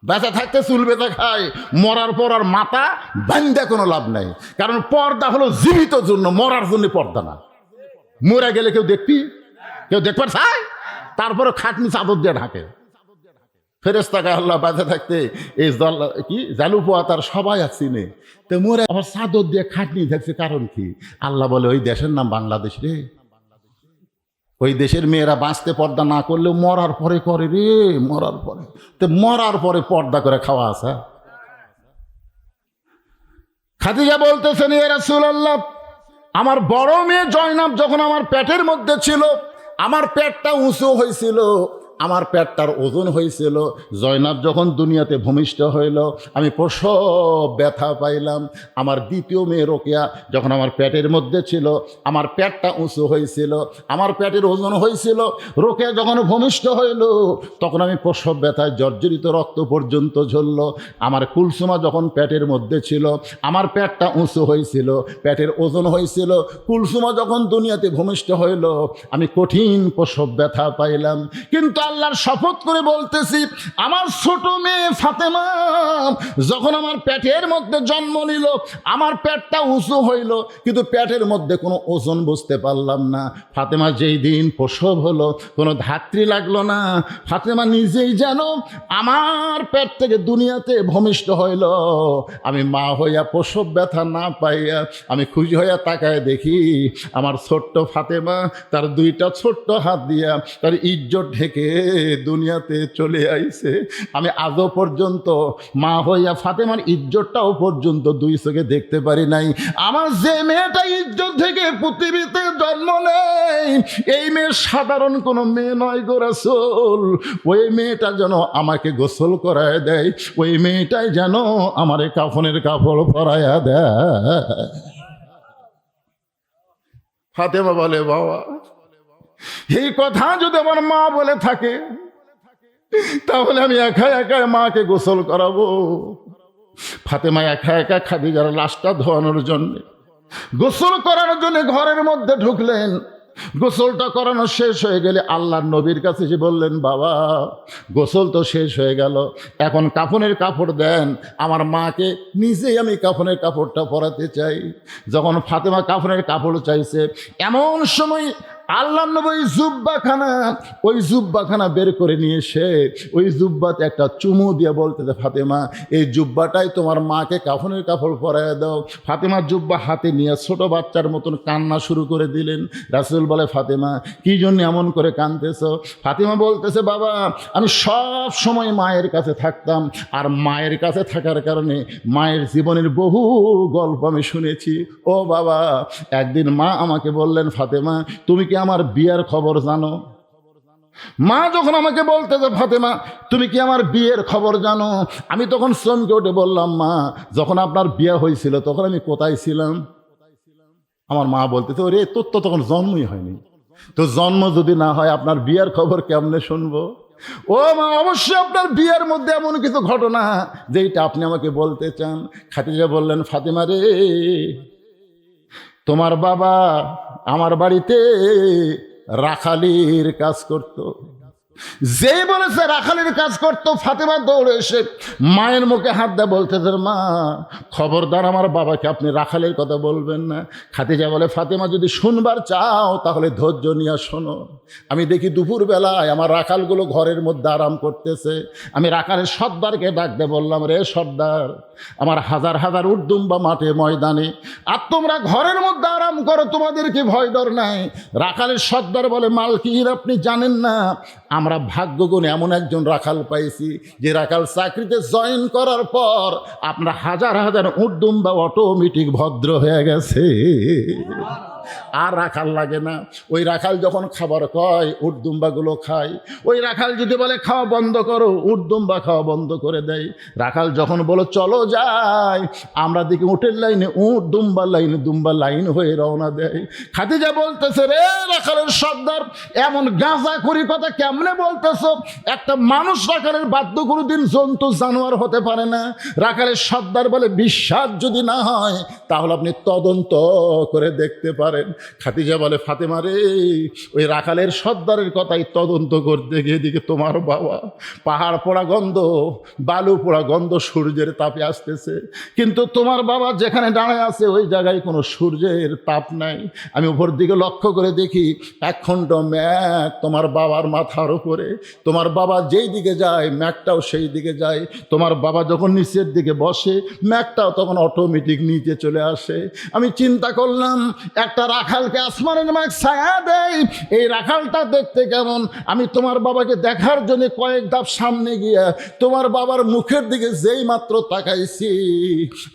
বেঁচে থাকতে চুল বেঁচে খায়, মরার পর আর মাথা বান্ধে কোনো লাভ নাই। কারণ পর্দা হলো জীবিত জন্য, মরার জন্য পর্দা না। মরে গেলে কেউ দেখবি, কেউ দেখবার চায়, তারপরে খাটনি চাদর দিয়ে ঢাকে। ফেরেশতাকে আল্লাহ বেঁচে থাকতে এই কি জালু পোয়া তার সবাই চিনে, তো মরে আবার চাদর দিয়ে খাটনি থাকছে, কারণ কি? আল্লাহ বলে, ওই দেশের নাম বাংলাদেশ রে। ওই দেশের মেয়েরা বাঁচতে পর্দা না করলেও মরার পরে করে রে, মরার পরে। তো মরার পরে পর্দা করে খাওয়া আছে। খাদিজা বলতেছেন, ইয়া রাসূলুল্লাহ, আমার বড় মেয়ে জয়নাব যখন আমার পেটের মধ্যে ছিল, আমার পেটটা উঁচু হয়েছিল, আমার পেটটার ওজন হয়েছিল। জয়নাব যখন দুনিয়াতে ভূমিষ্ঠ হইল, আমি প্রসব ব্যথা পাইলাম। আমার দ্বিতীয় মেয়ে রোকেয়া যখন আমার পেটের মধ্যে ছিল, আমার পেটটা উঁচু হয়েছিল, আমার পেটের ওজন হয়েছিল। রোকেয়া যখন ভূমিষ্ঠ হইল তখন আমি প্রসব ব্যথায় জর্জরিত, রক্ত পর্যন্ত ঝরল। আমার কুলসুমা যখন পেটের মধ্যে ছিল, আমার পেটটা উঁচু হয়েছিল, পেটের ওজন হয়েছিল। কুলসুমা যখন দুনিয়াতে ভূমিষ্ঠ হইল, আমি কঠিন প্রসব ব্যথা পাইলাম। কিন্তু আল্লাহর শপথ করে বলতেছি, আমার ছোট মেয়ে ফাতেমা যখন আমার পেটের মধ্যে জন্ম নিল, আমার পেটটা উঁচু হইল, কিন্তু পেটের মধ্যে কোনো ওজন বুঝতে পারলাম না। ফাতেমা যেই দিন প্রসব হলো, কোনো ধাত্রী লাগলো না। ফাতেমা নিজেই যেন আমার পেট থেকে দুনিয়াতে ভূমিষ্ঠ হইল। আমি মা হইয়া প্রসব ব্যথা না পাইয়া আমি খুশি হইয়া তাকায় দেখি আমার ছোট্ট ফাতেমা তার দুইটা ছোট্ট হাত দিয়া তার ইজ্জত ঢেকে দুনিয়াতে চলে আইছে। আমি আজও পর্যন্ত মা হইয়া ফাতেমার ইজ্জতটাও পর্যন্ত দুই চোখে দেখতে পারি নাই। আমার যে মেয়েটা ইজ্জত থেকে পৃথিবীতে জন্ম নেয়, এই মেয়ে সাধারণ কোনো মেয়ে নয় গো রাসূল। ওই মেয়েটা যেন আমাকে গোসল করায় দেয়, ওই মেয়েটাই যেন আমার কাফনের কাপড় পরাইয়া দেয়। ফাতেমা বলে, বাবা এই কথা যদি আমার মা বলে থাকে তাহলে আমি একা একা মাকে গোসল করাবো। ফাতেমা একা একা খাদিজার লাশটা ধোয়ানোর জন্য, গোসল করানোর জন্য ঘরের মধ্যে ঢুকলেন। গোসলটা করানো শেষ হয়ে গেলে আল্লাহর নবীর কাছে এসে বললেন, বাবা গোসল তো শেষ হয়ে গেল, এখন কাফনের কাপড় দেন, আমার মাকে নিজেই আমি কাফনের কাপড়টা পরাতে চাই। যখন ফাতেমা কাফনের কাপড় চাইছে, এমন সময় আল্লাহর নবী ওই জুব্বাখানা বের করে নিয়ে এসে ওই জুব্বাতে একটা চুমু দিয়ে বলতেছে, ফাতেমা এই জুব্বাটাই তোমার মাকে কাফনের কাপড় পরাইয়া দাও। ফাতেমা জুব্বা হাতে নিয়ে ছোট বাচ্চার মতন কান্না শুরু করে দিলেন। রাসূল বলে, ফাতেমা কি জন্য এমন করে কাঁদতেছ? ফাতেমা বলতেছে, বাবা আমি সব সময় মায়ের কাছে থাকতাম, আর মায়ের কাছে থাকার কারণে মায়ের জীবনের বহু গল্প আমি শুনেছি। ও বাবা, একদিন মা আমাকে বললেন, ফাতেমা তুমি কি আমার বিয়ের খবর জানো? মা যখন আমাকে বলতেছে, ফাতেমা তুমি কি আমার বিয়ের খবর জানো, আমি তখন চমকে উঠে বললাম, মা যখন আপনার বিয়ে হয়েছিল তখন আমি কোথায় ছিলাম? আমার মা বলতেছে, ওরে তোর তো তখন জন্মই হয়নি, তো জন্ম যদি না হয় আপনার বিয়ের খবর কেমনে শুনবো? ও মা, অবশ্যই আপনার বিয়ের মধ্যে এমন কিছু ঘটনা যেটা আপনি আমাকে বলতে চান। খাদিজা বললেন, ফাতেমা রে, তোমার বাবা আমার বাড়িতে রাখালির কাজ করত। যেই বলেছে রাখালির কাজ করতো, ফাতেমা দৌড়ে এসে মায়ের মুখে হাত দেয়, বলতেছে, মা খবরদার আমার বাবাকে আপনি রাখালের কথা বলবেন না। খাদিজা বলে, ফাতেমা যদি শুনবার চাও তাহলে ধৈর্য নিয়ে শোনো। আমি দেখি দুপুরবেলায় আমার রাখালগুলো ঘরের মধ্যে আরাম করতেছে। আমি রাখালের সর্দারকে ডাক দিয়ে বললাম, রে সর্দার, আমার হাজার হাজার উটদুম্বা মাঠে ময়দানে, আর তোমরা ঘরের মধ্যে আরাম করো, তোমাদের কি ভয় ডর নাই? রাখালের সর্দার বলে, মালকিন আপনি জানেন না, আমরা ভাগ্যগুণে এমন একজন রাখাল পাইছি যে রাখাল চাকরিতে জয়েন করার পর আপনার হাজার হাজার উটদুম্বা অটোমেটিক ভদ্র হয়ে গেছে, আর রাখাল লাগে না। ওই রাখাল যখন খাবার কয় উটদুম্বাগুলো খায়। ওই রাখাল যদি বলে খাওয়া বন্ধ করো, উটদুম্বা খাওয়া বন্ধ করে দেয়। রাখাল যখন বলো চলো যাই, আমরা দেখি উটের লাইনে উট, দুম্বার লাইনে দুম্বা লাইন হয়ে রওনা দেয়। খাদিজা বলতেছে, রে রাখালের সর্দার, এমন গাঁজা করি কথা কেমনে বলতেছো? একটা মানুষ রাখালের বাধ্য কোনোদিন জন্তু জানোয়ার হতে পারে না। রাখালের সর্দার বলে, বিশ্বাস যদি না হয় তাহলে আপনি তদন্ত করে দেখতে পারেন। খাদিজা বলে, ফাতেমা রে, ওই রাখালের সর্দারের কথাই তদন্ত করতে গিয়ে দিকে তোমার বাবা পাহাড় পোড়া গন্ধ, বালু পোড়া গন্ধ সূর্যের তাপে আসতেছে, কিন্তু তোমার বাবা যেখানে দাঁড়ায় আছে ওই জায়গায় কোনো সূর্যের তাপ নাই। আমি উপর দিকে লক্ষ্য করে দেখি একখণ্ড মেঘ তোমার বাবার মাথার উপরে। তোমার বাবা যেই দিকে যায় মেঘটাও সেই দিকে যায়। তোমার বাবা যখন নিচের দিকে বসে মেঘটাও তখন অটোমেটিক নিচে চলে আসে। আমি চিন্তা করলাম, একটা রাখালকে আসমানের মেঘ ছায়া দেয়, এই রাখালটা দেখতে কেমন? আমি তোমার বাবাকে দেখার জন্য কয়েক ধাপ সামনে গিয়া তোমার বাবার মুখের দিকে যেই মাত্র তাকাইছি,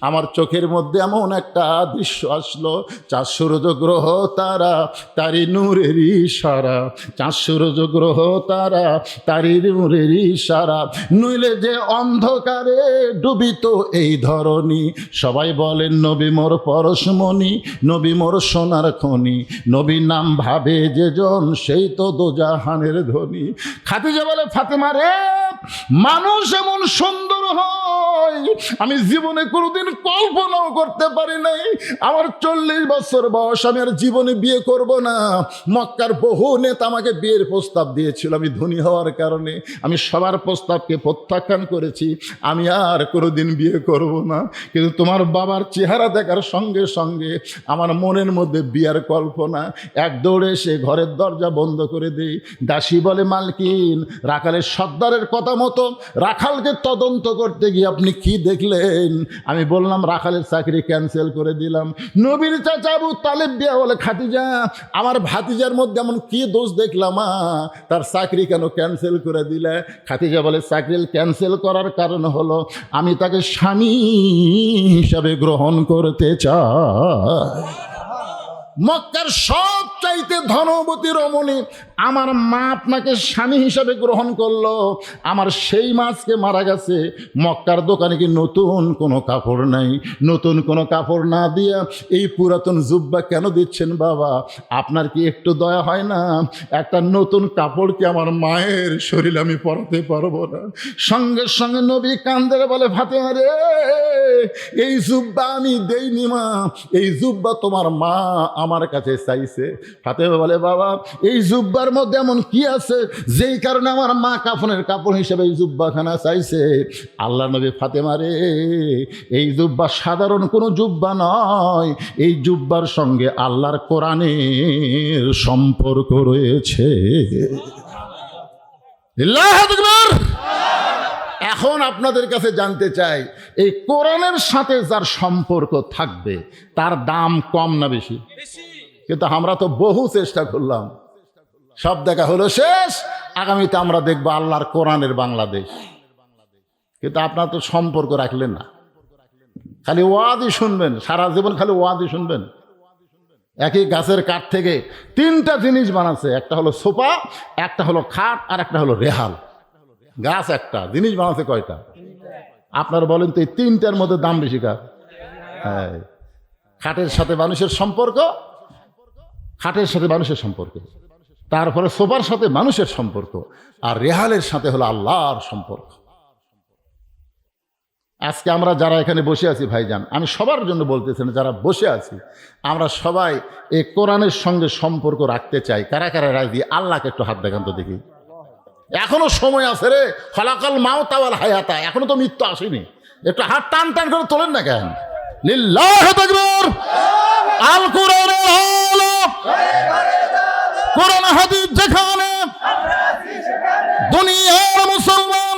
আমার চোখের মধ্যে এমন একটা দৃশ্য আসলো, 4 সূর্য গ্রহ তারা তারি নূরের ইশারা, 4 সূর্য গ্রহ তারা তারি নূরের ইশারা, নইলে যে অন্ধকারে ডুবিত এই ধরনী। সবাই বলেন নবী মোর পরশমণি, নবী মোর সোনার খনি, নবী নাম ভাবে যে জন সেই তো দোজাহানের ধনী। খাদিজা বলে, ফাতেমা রে, মানুষ এমন সুন্দর হয় নয়, আমি জীবনে কোনোদিন কল্পনাও করতে পারি নাই আমার 40 বছর বয়স আমি আর জীবনে বিয়ে করব না। মক্কার বহু নেতা আমাকে বিয়ের প্রস্তাব দিয়েছিল, আমি ধনী হওয়ার কারণে আমি সবার প্রস্তাবকে প্রত্যাখ্যান করেছি, আমি আর কোনোদিন বিয়ে করব না। কিন্তু তোমার বাবার চেহারা দেখার সঙ্গে সঙ্গে আমার মনের মধ্যে বিয়ার কল্পনা। এক দৌড়ে সে ঘরের দরজা বন্ধ করে দেই। দাসী বলে, মালকিন, রাখালের সর্দারের কথা মতো রাখালকে তদন্ত করতে গিয়ে আপনি কি দেখলেন? আমি বললাম, রাখালের চাকরি ক্যান্সেল করে দিলাম। নবীর চাচা আবু তালেব বিয়া বলে, খাদিজা, আমার ভাতিজার মধ্যে এমন কি দোষ দেখলাম তার চাকরি কেন ক্যান্সেল করে দিলে? খাদিজা বলে, চাকরি ক্যান্সেল করার কারণ হলো আমি তাকে স্বামী হিসাবে গ্রহণ করতে চাই। মক্কার সব চাইতে ধনবতী রমণী আমার মা আপনাকে স্বামী হিসাবে গ্রহণ করলো, আমার সেই মাছকে মারা গেছে। মক্কার দোকানে কি নতুন কোনো কাপড় নাই? নতুন কোনো কাপড় না দিয়া এই পুরাতন জুব্বা কেন দিচ্ছেন বাবা? আপনার কি একটু দয়া হয় না? একটা নতুন কাপড় কি আমার মায়ের শরীরে আমি পরাতে পারবো না? সঙ্গে সঙ্গে নবী কান্দে বলে, ফাতেমা রে, এই জুব্বা আমি দেইনি মা, এই জুব্বা তোমার মা আমার কাছে চাইছে। ফাতেমা বলে, বাবা, এই জুব্বার মধ্যে এমন কি আছে যেই কারণে আমার মা কাফনের কাপড় হিসেবে এই জুব্বাখানা চাইছে? আল্লাহ নবী, ফাতেমা রে, এই জুব্বা সাধারণ কোনো জুব্বা নয়, এই জুব্বার সঙ্গে আল্লাহর কোরআনের সম্পর্ক রয়েছে। আল্লাহু আকবার। এখন আপনাদের কাছে জানতে চাই, এই কোরআনের সাথে যার সম্পর্ক থাকবে তার দাম কম না বেশি? কিন্তু আমরা তো বহু চেষ্টা করলাম, সব দেখা হলো শেষ। আগামীতে আমরা দেখবো আল্লাহর কোরআনের বাংলাদেশ। কিন্তু আপনারা তো সম্পর্ক রাখলেন না, খালি ওয়াজই শুনবেন, সারা জীবন খালি ওয়াজই শুনবেন। একই গাছের কাঠ থেকে 3টা জিনিস বানাচ্ছে, একটা হলো সোফা, একটা হলো খাট, আর একটা হলো রেহাল। গাছ একটা, জিনিস বানাচ্ছে কয়টা? আপনারা বলেন তো, এই 3টার মধ্যে দাম বেশি কার? হ্যাঁ, খাটের সাথে মানুষের সম্পর্ক, খাটের সাথে মানুষের সম্পর্ক, তারপরে সোফার সাথে মানুষের সম্পর্ক, আর রেহালের সাথে হলো আল্লাহর সম্পর্ক। আজকে আমরা যারা এখানে বসে আছি ভাইজান, আমি সবার জন্য বলতেছি না, যারা বসে আছি আমরা সবাই এই কোরআনের সঙ্গে সম্পর্ক রাখতে চাই। কারা কারা রাজি? আল্লাহকে একটু হাত দেখান তো দেখি। এখনো সময় আছে রে, খলাকাল মাউতা ওয়াল হায়াতা, এখনো তো মৃত্যু আসেনি। একটু হাত টান টান করে তোলেন না কেন? লিল্লাহু তাকবীর। আল কোরআনের আলো, কোরআন হাদিস যেখানে, দুনিয়ার মুসলমান।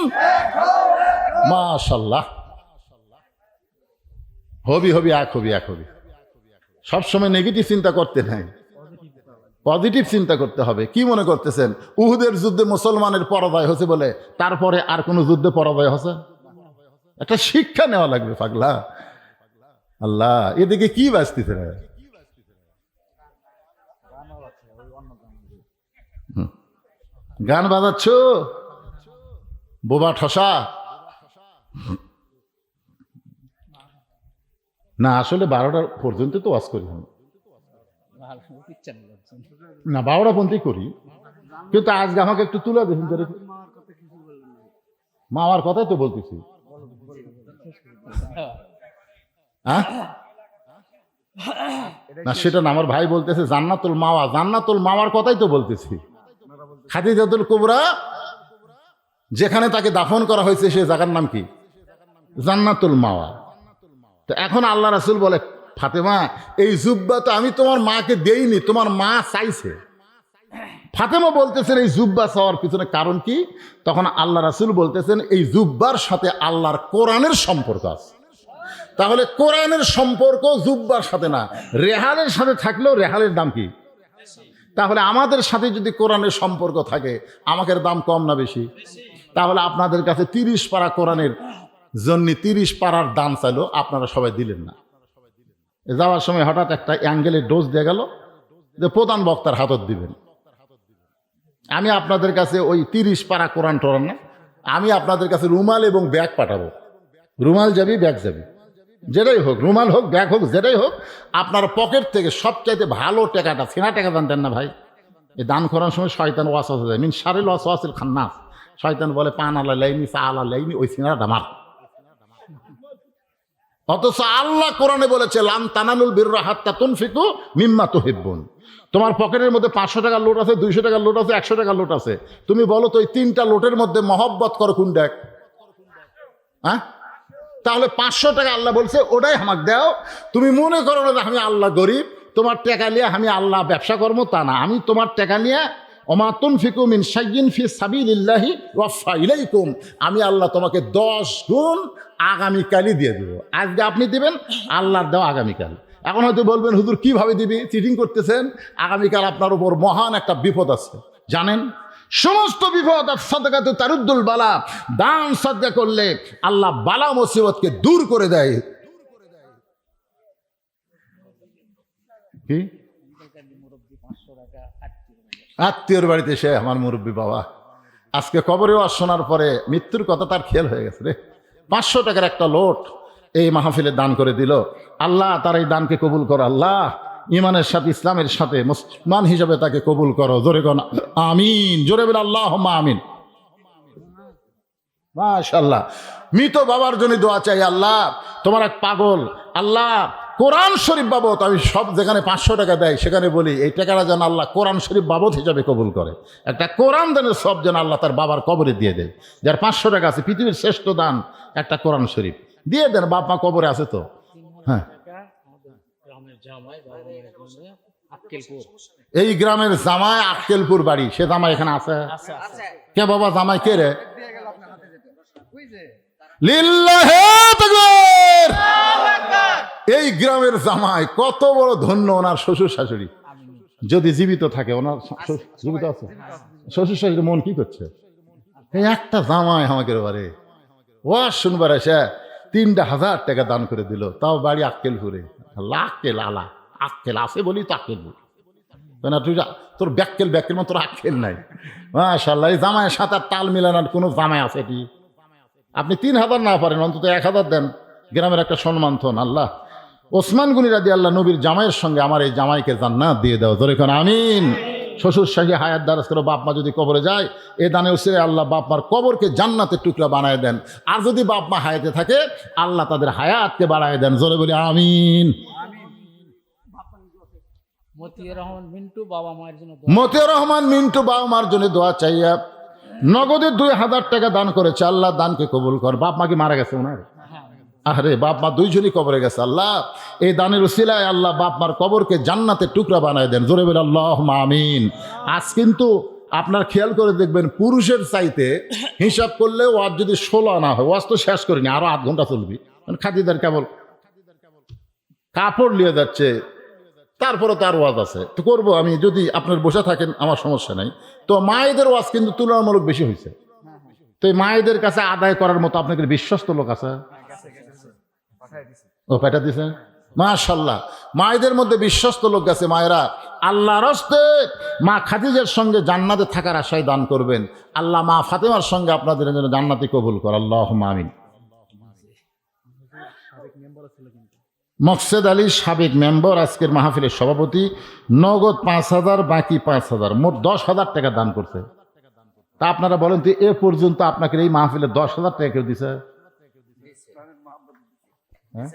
মাশাআল্লাহ। হবি হবি এক হবি এক হবি। সবসময় নেগেটিভ চিন্তা করতে নাই, পজিটিভ চিন্তা করতে হবে। কি মনে করতেছেন উহুদের যুদ্ধে মুসলমানের পরাজয় হয়েছে বলে তারপরে আর কোন যুদ্ধে পরাজয় হয়েছে? একটা শিক্ষা নেওয়া লাগবে পাগলা। আল্লাহ, এদিকে কি বাঁচতেছে? গান বাজাচ্ছ, বোবা ঠসা না। আসলে 12টা পর্যন্ত তো ওয়াজ করি না, 12টা পর্যন্তই করি, কিন্তু আজকে আমাকে একটু তুলে দেখুন। মামার কথাই তো বলতেছি। না সেটা না, আমার ভাই বলতেছে জান্নাতুল মাওয়া, জান্নাতুল মাওয়ার কথাই তো বলতেছি। খাদিজাতুল কুবরা যেখানে তাকে দাফন করা হয়েছে সে জায়গার নাম কি? জান্নাতুল মাওয়া। তো এখন আল্লাহ রাসূল বলে, ফাতেমা, এই জুব্বা তো আমি তোমার মাকে দেইনি, তোমার মা চাইছে। ফাতেমা বলতেছেন এই জুব্বা চাওয়ার পিছনে কারণ কি? তখন আল্লাহ রাসূল বলতেছেন, এই জুব্বার সাথে আল্লাহর কোরআনের সম্পর্ক আছে। তাহলে কোরআনের সম্পর্ক জুব্বার সাথে না, রেহালের সাথে থাকলেও রেহালের দাম কি? তাহলে আমাদের সাথে যদি কোরআনের সম্পর্ক থাকে, আমাদের দাম কম না বেশি? তাহলে আপনাদের কাছে 30 পারা কোরআনের জন্য 30 পারার দান চাইলো, আপনারা সবাই দিলেন না। যাওয়ার সময় হঠাৎ একটা অ্যাঙ্গেলের ডোজ দিয়ে গেল যে প্রধান বক্তার হাতত দিবেন। আমি আপনাদের কাছে ওই 30 পারা কোরআন টোরান না, আমি আপনাদের কাছে রুমাল এবং ব্যাগ পাঠাবো। রুমাল যাবি, ব্যাগ যাবি, যেটাই হোক, রুমাল হোক, ব্যাগ হোক, যেটাই হোক, আপনার পকেট থেকে সবচাইতে ভালো টাকাটা, সেনা টাকা জানতেন না ভাই? এই দান করার সময় শয়তান ওয়াসওয়াসা যায়, মিন শারিল ওয়াসওয়াসিল খান্নাস। শয়তান বলে, পান আলা লাইনি, চা আলা লাইনি, ওই সিনাটা মার। অথচ আল্লাহ কোরআনে বলেছে লান তানালুল বিররা হাত্তা তুনফিকু মিম্মা তুহিব্বুন। তোমার পকেটের মধ্যে 500 টাকার নোট আছে, 200 টাকার নোট আছে, 100 টাকার নোট আছে, তুমি বলো তো এই 3টা নোটের মধ্যে মহব্বত করো কোনটা? হ্যাঁ, তাহলে 500 টাকা আল্লাহ বলছে ওটাই আমাকে দাও। তুমি মনে করো না যে আমি আল্লাহ গরিব, তোমার টাকা নিয়ে আমি আল্লাহ ব্যবসা করবো, তা না। আমি তোমার টাকা নিয়ে ওমা তুনফিকু মিন শাইইন ফি সাবিলিল্লাহি ওয়াফা ইলাইকুম, আমি আল্লাহ তোমাকে 10 গুণ আগামীকালই দিয়ে দেবো। আজকে আপনি দিবেন, আল্লাহর দেওয়া আগামীকাল। এখন হয়তো বলবেন হুজুর কিভাবে দিবি, চিটিং করতেছেন। আগামীকাল আপনার উপর মহান একটা বিপদ আছে, জানেন? সমস্ত বিপদ আর সাদকাতু তারুদ্দুল বালা, দান সাদকা করলে আল্লাহ বালা মুসিবতকে দূর করে দেয়। কি আত্মীয়র বাড়িতে সে আমার মুরব্বী বাবা আজকে কবরে ওয়াজ শোনার পরে মৃত্যুর কথা তার খেয়াল হয়ে গেছে রে। 500 টাকার একটা লোট এই মাহফিলে দান করে দিল। আল্লাহ তার এই দানকে কবুল করো। আল্লাহ ইমানের সাথে ইসলামের সাথে মুসলমান হিসাবে তাকে কবুল করো। জোরে কোন আমিন, জোরে বলে আল্লাহুম্মা আমিন। মাশাআল্লাহ। মৃত বাবার জন্য দোয়া চাই। আল্লাহ তোমার এক পাগল, আল্লাহ কোরআন শরীফ বাবদ, আমি সব যেখানে 500 টাকা দেয় সেখানে বলি এই টাকাটা যেন আল্লাহ কোরআন শরীফ বাবদ হিসাবে কবুল করে। একটা কোরআন দানের সব যেন আল্লাহ তার বাবার কবরে দিয়ে দেয়। যার 500 টাকা আছে, পৃথিবীর শ্রেষ্ঠ দান একটা কোরআন শরীফ দিয়ে দেন। বাপ মা কবরে আছে তো। হ্যাঁ, এই গ্রামের জামাই আক্কেলপুর বাড়ি, সে জামাই এখানে আছে? কে বাবা জামাই কে রে? লিল্লাহে তাকবীর। এই গ্রামের জামাই কত বড় ধন্য। ওনার শ্বশুর শাশুড়ি যদি জীবিত থাকে, ওনার জীবিত আছে, শ্বশুর শাশুড়ি মন কি করছে? এই একটা জামাই আমাকে বারে ওয়াজ শুনবার এসে 3,000 টাকা দান করে দিল, তাও বাড়ি আক্কেলপুরে। আক্কেল আলা আক্কেল আছে বলি তো আক্কেলপুর না। তুই তোর ব্যাক্কেল মতো তোর আক্কেল নাই। মাশাআল্লাহ। এই জামাইয়ের সাথে তাল মিলানোর কোনো জামাই আছে কি? আপনি 3,000 না পারেন, অন্তত 1,000 দেন, গ্রামের একটা সম্মান থন। আল্লাহ ওসমান গনি রাদিয়াল্লাহু আল্লাহ নবীর জামাইয়ের সঙ্গে আমার এই জামাইকে জান্নাত দিয়ে দাও। জোরে কোন আমিন। শ্বশুর শাশুড়ি হায়াত দারাজ করো, বাপ মা যদি কবরে যায় এ দানে উসিলে আল্লাহ বাপ মার কবরকে জান্নাতের টুকরা বানায় দেন। আর যদি বাপ মা হায়াতে থাকে আল্লাহ তাদের হায়াতকে বাড়ায় দেন। জোরে বলি আমিন। মতিউর রহমান মিন্টু বাবা মার জন্য দোয়া চাইয়া নগদে 2,000 টাকা দান করেছে। আল্লাহ দানকে কবুল কর। বাপ মা কি মারা গেছে ওনার? আরে বাপ মা দুইজনই কবরে গেছে। আল্লাহ এই দানের উসিলায় আল্লাহ বাপ মার কবরকে জান্নাতের টুকরা বানায় দেন। জোরে বলে আল্লাহুম্মা আমিন। আজ কিন্তু আপনার খেয়াল করে দেখবেন, পুরুষের চাইতে হিসাব করলে ওয়াজ যদি 16 আনা হয়, ওয়াজ তো শেষ করিনি, আরো 8 ঘন্টা চলবি। খাদিদার কেবল কাপড় নিয়ে যাচ্ছে, তারপরে তার ওয়াজ আছে তো করবো আমি। যদি আপনার বসে থাকেন আমার সমস্যা নাই। তো মায়েদের ওয়াজ কিন্তু তুলনামূলক বেশি হয়েছে। তো এই মায়েদের কাছে আদায় করার মতো আপনাদের বিশ্বস্ত লোক আছে? ও পাঠা দিছে। মাশাআল্লাহ। মায়েদের মধ্যে বিশ্বস্ত লোক আছে। মায়েরা আল্লাহর হস্তে মা খাদিজার সঙ্গে জান্নাতে থাকার আশায় দান করবেন। আল্লাহ মা ফাতেমার সঙ্গে আপনাদের জন্য জান্নাতি কবুল কর। আল্লাহুম্মা আমিন। মকসেদ আলী সাবেক মেম্বার, আজকের মাহফিলের সভাপতি, নগদ 5,000, বাকি 5,000, মোট 10,000 টাকা দান করছে। তা আপনারা বলেন তো এ পর্যন্ত আপনাকে এই মাহফিলে 10,000 টাকা কেউ দিছে? হ্যাঁ,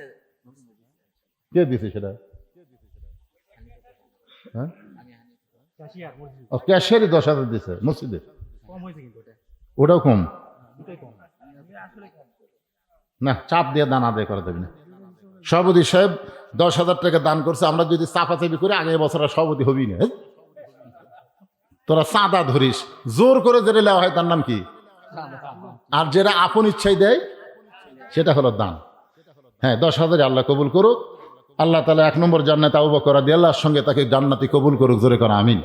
কে দিছে সেটা? হ্যাঁ, ক্যাশিয়ারই 10,000 দিছে মসজিদে। ওটাও কম না, চাপ দিয়ে দান আদায় করা দেবে না। সভাপতি সাহেব 10,000 টাকা দান করছে। আমরা যদি চাপাচাপি করে আগে বছর সভাপতি হবি না। তোরা চাঁদা ধরিস, জোর করে যেটা নেওয়া হয় তার নাম কি? আর যেটা আপন ইচ্ছাই দেয় সেটা হলো দান। হ্যাঁ, 10,000 আল্লাহ কবুল করুক। আল্লাহ তাআলা 1 নম্বর জান্নাতে আবু বকর রাদিয়াল্লাহু সঙ্গে তাকে জান্নাতি কবুল করুক। জোরে করা আমিন।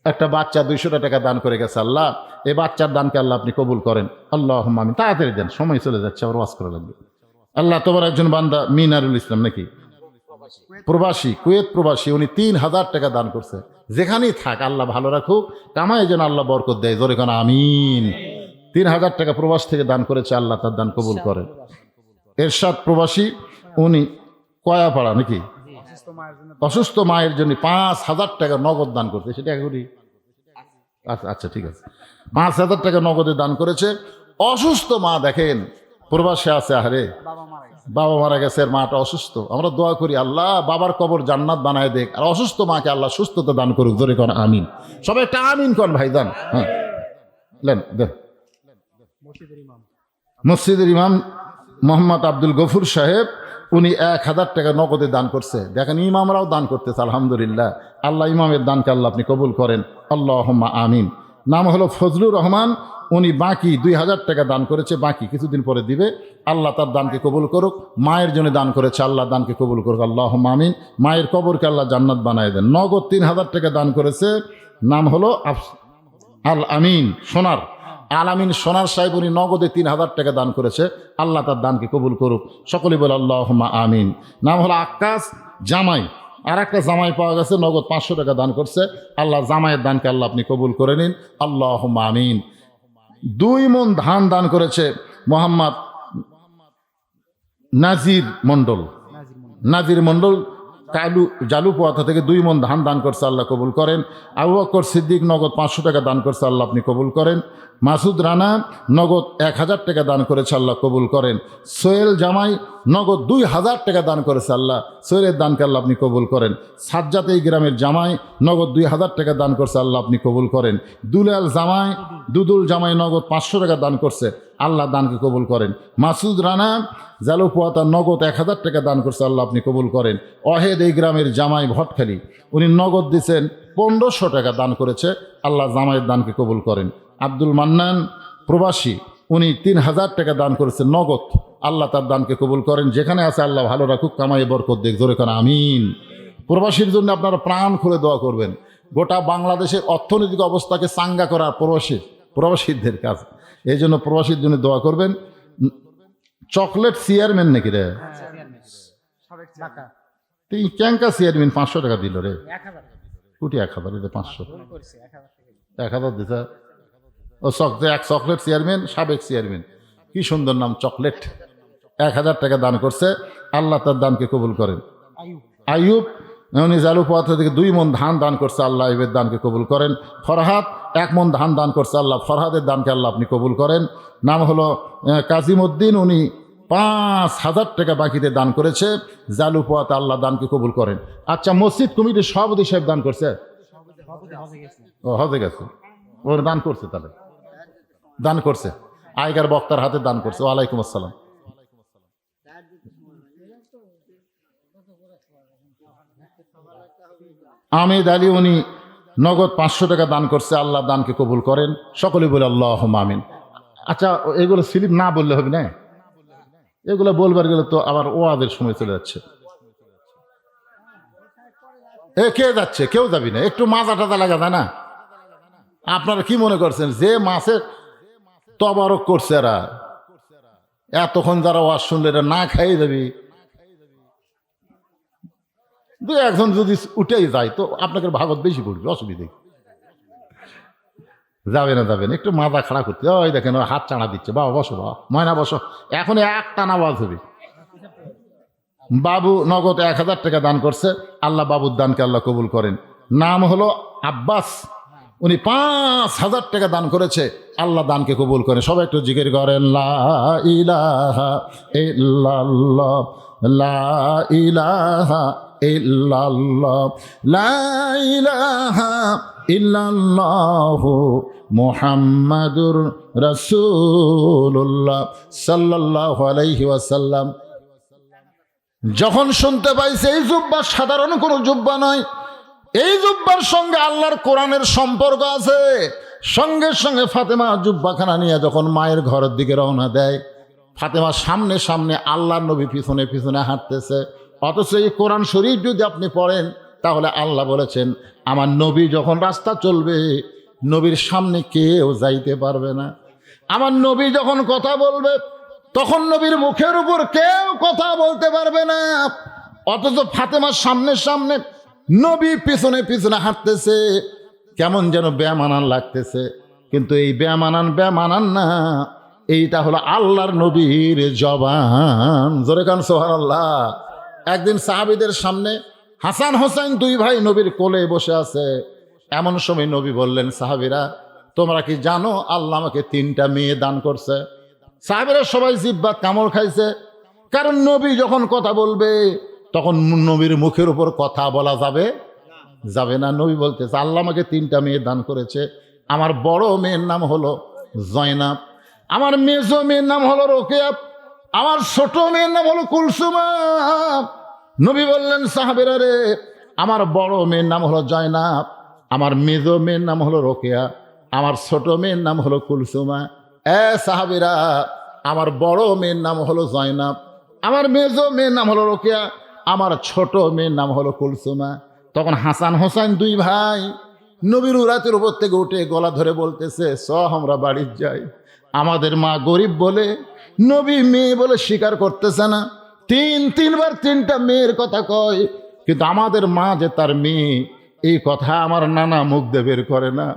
একটা বাচ্চা 200 টাকা দান করে গেছে। আল্লাহ এই বাচ্চার দানকে আল্লাহ আপনি কবুল করেন। আল্লাহুম্মা আমিন। তাড়াতাড়ি দেন, সময় চলে যাচ্ছে, আবার ওয়াজ করা লাগবে। আল্লাহ তোমার একজন বান্দা মিনারুল ইসলাম নাকি প্রবাসী, কুয়েত প্রবাসী, উনি 3,000 টাকা দান করছে। যেখানেই থাক আল্লাহ ভালো রাখুক, কামায় যেন আল্লাহ বরকত দেয়। জোরে কোন আমিন। 3,000 টাকা প্রবাস থেকে দান করেছে, আল্লাহ তার দান কবুল করেন। এরশাদ প্রবাসী, উনি কয়াপাড়া নাকি, অসুস্থ মায়ের জন্য 5,000 টাকা নগদ দান করছে। সেটা করি। আচ্ছা ঠিক আছে, 5,000 টাকা নগদে দান করেছে। অসুস্থ মা দেখেন প্রবাসে আছে, আরে বাবা মারা গেছে। বাবা মারা গেছে, এর মাটা অসুস্থ। আমরা দোয়া করি আল্লাহ বাবার কবর জান্নাত বানায় দেখ, আর অসুস্থ মাকে আল্লাহ সুস্থতা দান করুক। জোরে কন আমিন। সবাই একটা আমিন কন ভাই, দান। হ্যাঁ দেন দেন। মসজিদের ইমাম। মসজিদের ইমাম মোহাম্মদ আব্দুল গফুর সাহেব, উনি 1000 টাকা নগদে দান করছে। দেখেন ইমামরাও দান করতেছে, আলহামদুলিল্লাহ। আল্লাহ ইমামের দানকে আল্লাহ আপনি কবুল করেন, আল্লাহুম্মা আমিন। নাম হলো ফজলুর রহমান, উনি বাকি 2000 টাকা দান করেছে, বাকি কিছুদিন পরে দিবে। আল্লাহ তার দানকে কবুল করুক। মায়ের জন্য দান করেছে, আল্লাহ দানকে কবুল করুক, আল্লাহুম্মা আমিন। মায়ের কবরকে আল্লাহ জান্নাত বানায় দেন। নগদ 3000 টাকা দান করেছে, নাম হলো আল আমিন সোনার, আল আমিন সোনার সাহেব, উনি নগদে 3000 টাকা দান করেছে। আল্লাহ তার দানকে কবুল করুক, সকলেই বলে আল্লাহুম্মা আমিন। নাম হলো আক্কাস জামাই, আর একটা জামাই পাওয়া গেছে, নগদ 500 টাকা দান করছে। আল্লাহ জামাইয়ের দানকে আল্লাহ আপনি কবুল করে নিন, আল্লাহুম্মা আমিন। 2 মণ ধান দান করেছে মোহাম্মদ নাজির মণ্ডল, নাজির মণ্ডল জালুপোয়াথা থেকে 2 মণ ধান দান করছে, আল্লাহ কবুল করেন। আবু বকর সিদ্দিক নগদ 500 টাকা দান করছে, আল্লাহ আপনি কবুল করেন। মাসুদ রানা নগদ 1000 টাকা দান করেছে, আল্লাহ কবুল করেন। সোহেল জামাই নগদ 2000 টাকা দান করেছে, আল্লাহ সোহেলের দানকে আল্লাহ আপনি কবুল করেন। সাজ্জাদ এই গ্রামের জামাই নগদ 2000 টাকা দান করছে, আল্লাহ আপনি কবুল করেন। দুদুল জামাই নগদ 500 টাকা দান করছে, আল্লাহ দানকে কবুল করেন। মাসুদ রানা জালুপোয়াতা নগদ 1000 টাকা দান করছে, আল্লাহ আপনি কবুল করেন। অহেদ এই গ্রামের জামাই ভটখালি, উনি নগদ দিচ্ছেন 1500 টাকা দান করেছে, আল্লাহ জামাইয়ের দানকে কবুল করেন। আব্দুল মান্নান প্রবাসী, উনি 3000 টাকা দান করেছেন নগদ, আল্লাহ তার দানকে কবুল করেন। যেখানে আছে আল্লাহ ভালো রাখুক, কামাই বরকত দেখ, জোরে কান আমিন। প্রবাসীর জন্য আপনারা প্রাণ খুলে দোয়া করবেন। গোটা বাংলাদেশের অর্থনৈতিক অবস্থাকে চাঙ্গা করা প্রবাসীদের কাজ, এই জন্য প্রবাসীর জন্য দোয়া করবেন। চকলেট চেয়ারম্যান নাকি রে, ঢাকা তুই ক্যাঙ্কা চেয়ারম্যান 500 টাকা দিল রে, 1000 কোটি 1000 দিতে 500 ভুল করছে, 1000 টাকা। 1000 দিতে। ও চকলেট চেয়ারম্যান, সাবেক চেয়ারম্যান, কি সুন্দর নাম চকলেট। 1000 টাকা দান করছে, আল্লাহ তার দানকে কবুল করেন। আইয়ুব উনি জালুপোয়াথা থেকে 2 মণ ধান দান করছে, আল্লাহ আইয়ুবের দানকে কবুল করেন। ফরহাদ 1 মণ ধান দান করছে, আল্লাহ ফরহাদের দানকে আল্লাহ আপনি কবুল করেন। নাম হলো কাজিমউদ্দিন, উনি 5000 টাকা বাকিতে দান করেছে, জালুপোয়াথা, আল্লাহ দানকে কবুল করেন। আচ্ছা, মসজিদ কমিটির সভাপতি সাহেব দান করছে, ও হজে গেছে, ওর দান করছে, তাহলে দান করছে, আগেকার বক্তার হাতে দান করছে। ওয়ালাইকুম আসসালাম। আহমেদ আলী, উনি নগদ 500 টাকা দান করছে, আল্লাহ দানকে কবুল করেন, সকলে বলে আল্লাহুম্মা আমিন। আচ্ছা, এগুলো স্লিপ না বললে হবে না, এগুলো বলবার গেলে তো আবার ওয়াজের সময় চলে যাচ্ছে। কে যাচ্ছে? কেউ যাবি না, একটু মাজা টাজা লাগা যায় না? আপনারা কি মনে করছেন যে মাছের তবারক করছে এরা, এতক্ষণ যারা ওয়াজ শুনলে এরা না খাই যাবি? 2-1 যদি উঠেই যায় তো আপনাকে ভাগত বেশি পড়বে, অসুবিধে যাবে না, যাবেন একটু মাজা খাড়া করতে। ওই দেখেন ওই হাত চাড়া দিচ্ছে, বাবা বসো, বাবা ময়না বসো, এখন একটানা আওয়াজ হবে। বাবু নগদ 1000 টাকা দান করছে, আল্লাহ বাবুর দানকে আল্লাহ কবুল করেন। নাম হলো আব্বাস, উনি 5000 টাকা দান করেছে, আল্লাহ দানকে কবুল করেন। সবাই একটু জিকির করেন, লা ইলাহা ইল্লাল্লাহ, লা ইলাহা ইল্লাল্লাহ, লা ইলাহা ইল্লাল্লাহু মুহাম্মাদুর রাসূলুল্লাহ সাল্লাল্লাহু আলাইহি ওয়াসাল্লাম। যখন শুনতে পাইছে এই জুব্বা সাধারণ কোনো জুব্বা নয়, এই জুব্বার সঙ্গে আল্লাহর কোরআনের সম্পর্ক আছে, সঙ্গে সঙ্গে ফাতেমা জুব্বাখানা নিয়ে যখন মায়ের ঘরের দিকে রওনা দেয়, ফাতেমা সামনে সামনে, আল্লাহর নবী পিছনে পিছনে হাঁটতেছে। অথচ এই কোরআন শরীফ যদি আপনি পড়েন তাহলে আল্লাহ বলেছেন, আমার নবী যখন রাস্তা চলবে নবীর সামনে কেউ যাইতে পারবে না। আমার নবী যখন কথা বলবে তখন নবীর মুখের উপর কেউ কথা বলতে পারবে না। অথচ ফাতেমার সামনে সামনে, নবী পিছনে পিছনে হাঁটতেছে, কেমন যেন বেমানান লাগতেছে। কিন্তু এই বেমানান না, এইটা হলো আল্লাহর নবীর জবান। জোরে কান সুবহানাল্লাহ। একদিন সাহাবীদের সামনে হাসান হোসেন 2 ভাই নবীর কোলে বসে আছে। এমন সময় নবী বললেন, সাহাবীরা তোমরা কি জানো আল্লাহ আমাকে 3টা মেয়ে দান করছে? সাহাবীরা সবাই জিহ্বা কামড় খাইছে, কারণ নবী যখন কথা বলবে তখন নবীর মুখের উপর কথা বলা যাবে না। নবী বলতেছে, আল্লাহ আমাকে 3টা মেয়ে দান করেছে। আমার বড় মেয়ের নাম হলো জয়নাব, আমার মেজো মেয়ের নাম হলো রোকেয়া, আমার ছোট মেয়ের নাম হলো কুলসুমা। নবী বললেন, সাহাবীরা রে, আমার বড় মেয়ের নাম হলো জয়নাব, আমার মেজো মেয়ের নাম হলো রোকেয়া, আমার ছোট মেয়ের নাম হলো কুলসুমা। সাহাবীরা, আমার বড় মেয়ের নাম হলো জয়নাব, আমার মেজো মেয়ের নাম হলো রোকেয়া, আমার ছোট মেয়ের নাম হলো কুলসুমা। তখন হাসান হোসেন 2 ভাই নবীর উরাতের উপর থেকে উঠে গলা ধরে বলতেছে, আমরা বাড়ির যাই, আমাদের মা গরিব বলে নবী মেয়ে বলে স্বীকার করতেছে না। 3বার 3টা মেয়ের কথা কয়, কিন্তু আমাদের মা যে তার মেয়ে এই কথা আমার নানা মুখ দিয়ে বের করে না।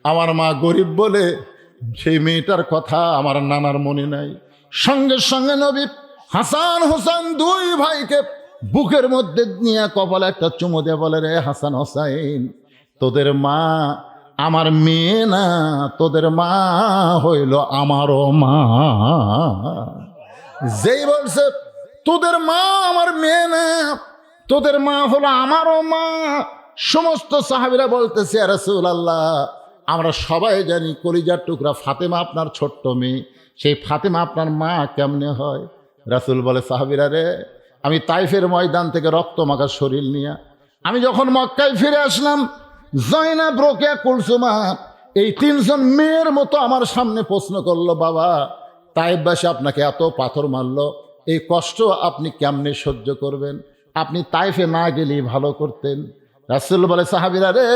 আমার মা গরিব বলে সেই মেয়েটার কথা আমার নানার মনে নাই। সঙ্গে সঙ্গে নবী হাসান হোসেন 2 ভাইকে বুকের মধ্যে নিয়ে কপালে একটা চুমু দিয়ে বলে, রে হাসান হোসেন, তোদের মা আমার মেয়ে না, তোদের মা হইল আমারও মা। যেই বলছে তোদের মা আমার মেয়ে না, তোদের মা হলো আমারও মা, সমস্ত সাহাবীরা বলতেছে, ইয়া রাসূলুল্লাহ, আমরা সবাই জানি কলিজার টুকরা ফাতেমা আপনার ছোট্ট মেয়ে, সেই ফাতেমা আপনার মা কেমনে হয়? রাসূল বলে, সাহাবীরা রে, আমি তাইফের ময়দান থেকে রক্ত মাখা শরীর নিয়ে আমি যখন মক্কায় ফিরে আসলাম, জয়নাব, রোকেয়া, কুলসুমা এই 3 জন মেয়ের মতো আমার সামনে প্রশ্ন করলো, বাবা তাইফবাসী আপনাকে এত পাথর মারলো, এই কষ্ট আপনি কেমনে সহ্য করবেন? আপনি তাইফে না গেলেই ভালো করতেন। রাসূল বলে, সাহাবীরা রে,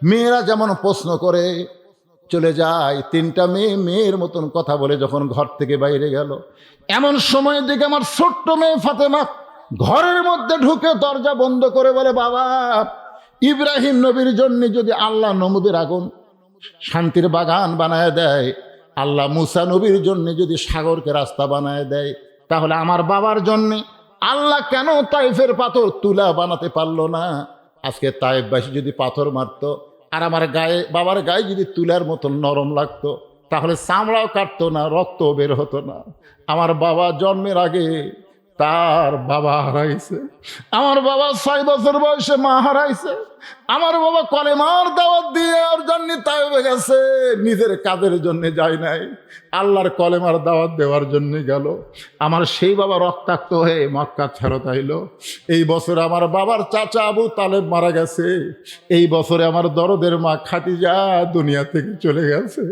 মেয়েরা যেমন প্রশ্ন করে চলে যায়, 3টা মেয়ের মতন কথা বলে যখন ঘর থেকে বাইরে গেল, এমন সময়ের দিকে আমার ছোট্ট মেয়ে ফাতেমা ঘরের মধ্যে ঢুকে দরজা বন্ধ করে বলে, বাবা ইব্রাহিম নবীর জন্য যদি আল্লাহ নমরুদের আগুন শান্তির বাগান বানায় দেয়, আল্লাহ মুসা নবীর জন্য যদি সাগরকে রাস্তা বানায় দেয়, তাহলে আমার বাবার জন্য আল্লাহ কেন তাইফের পাথর তুলা বানাতে পারলো না? আজকে তাইফবাসী যদি পাথর মারতো আর আমার গায়ে, বাবার গায়ে যদি তুলার মতন নরম লাগতো, তাহলে চামড়াও কাটতো না, রক্ত বের হতো না। আমার বাবা জন্মের আগে তার বাবা হারাইছে, আমার বাবা 6 বছর বয়সে মা হারাইছে, আমার বাবা কলেমার দাওয়াত দিয়ে ওর জন্য তাইফে গেছে, নিজের কাজের জন্য যায় নাই, আল্লাহর কলেমার দাওয়াত দেওয়ার জন্য গেল। আমার সেই বাবা রক্তাক্ত হয়ে মক্কা ফেরত আইল। এই বছরে আমার বাবার চাচা আবু তালেব মারা গেছে, এই বছরে আমার দরদের মা খাদিজা দুনিয়া থেকে চলে গেছে।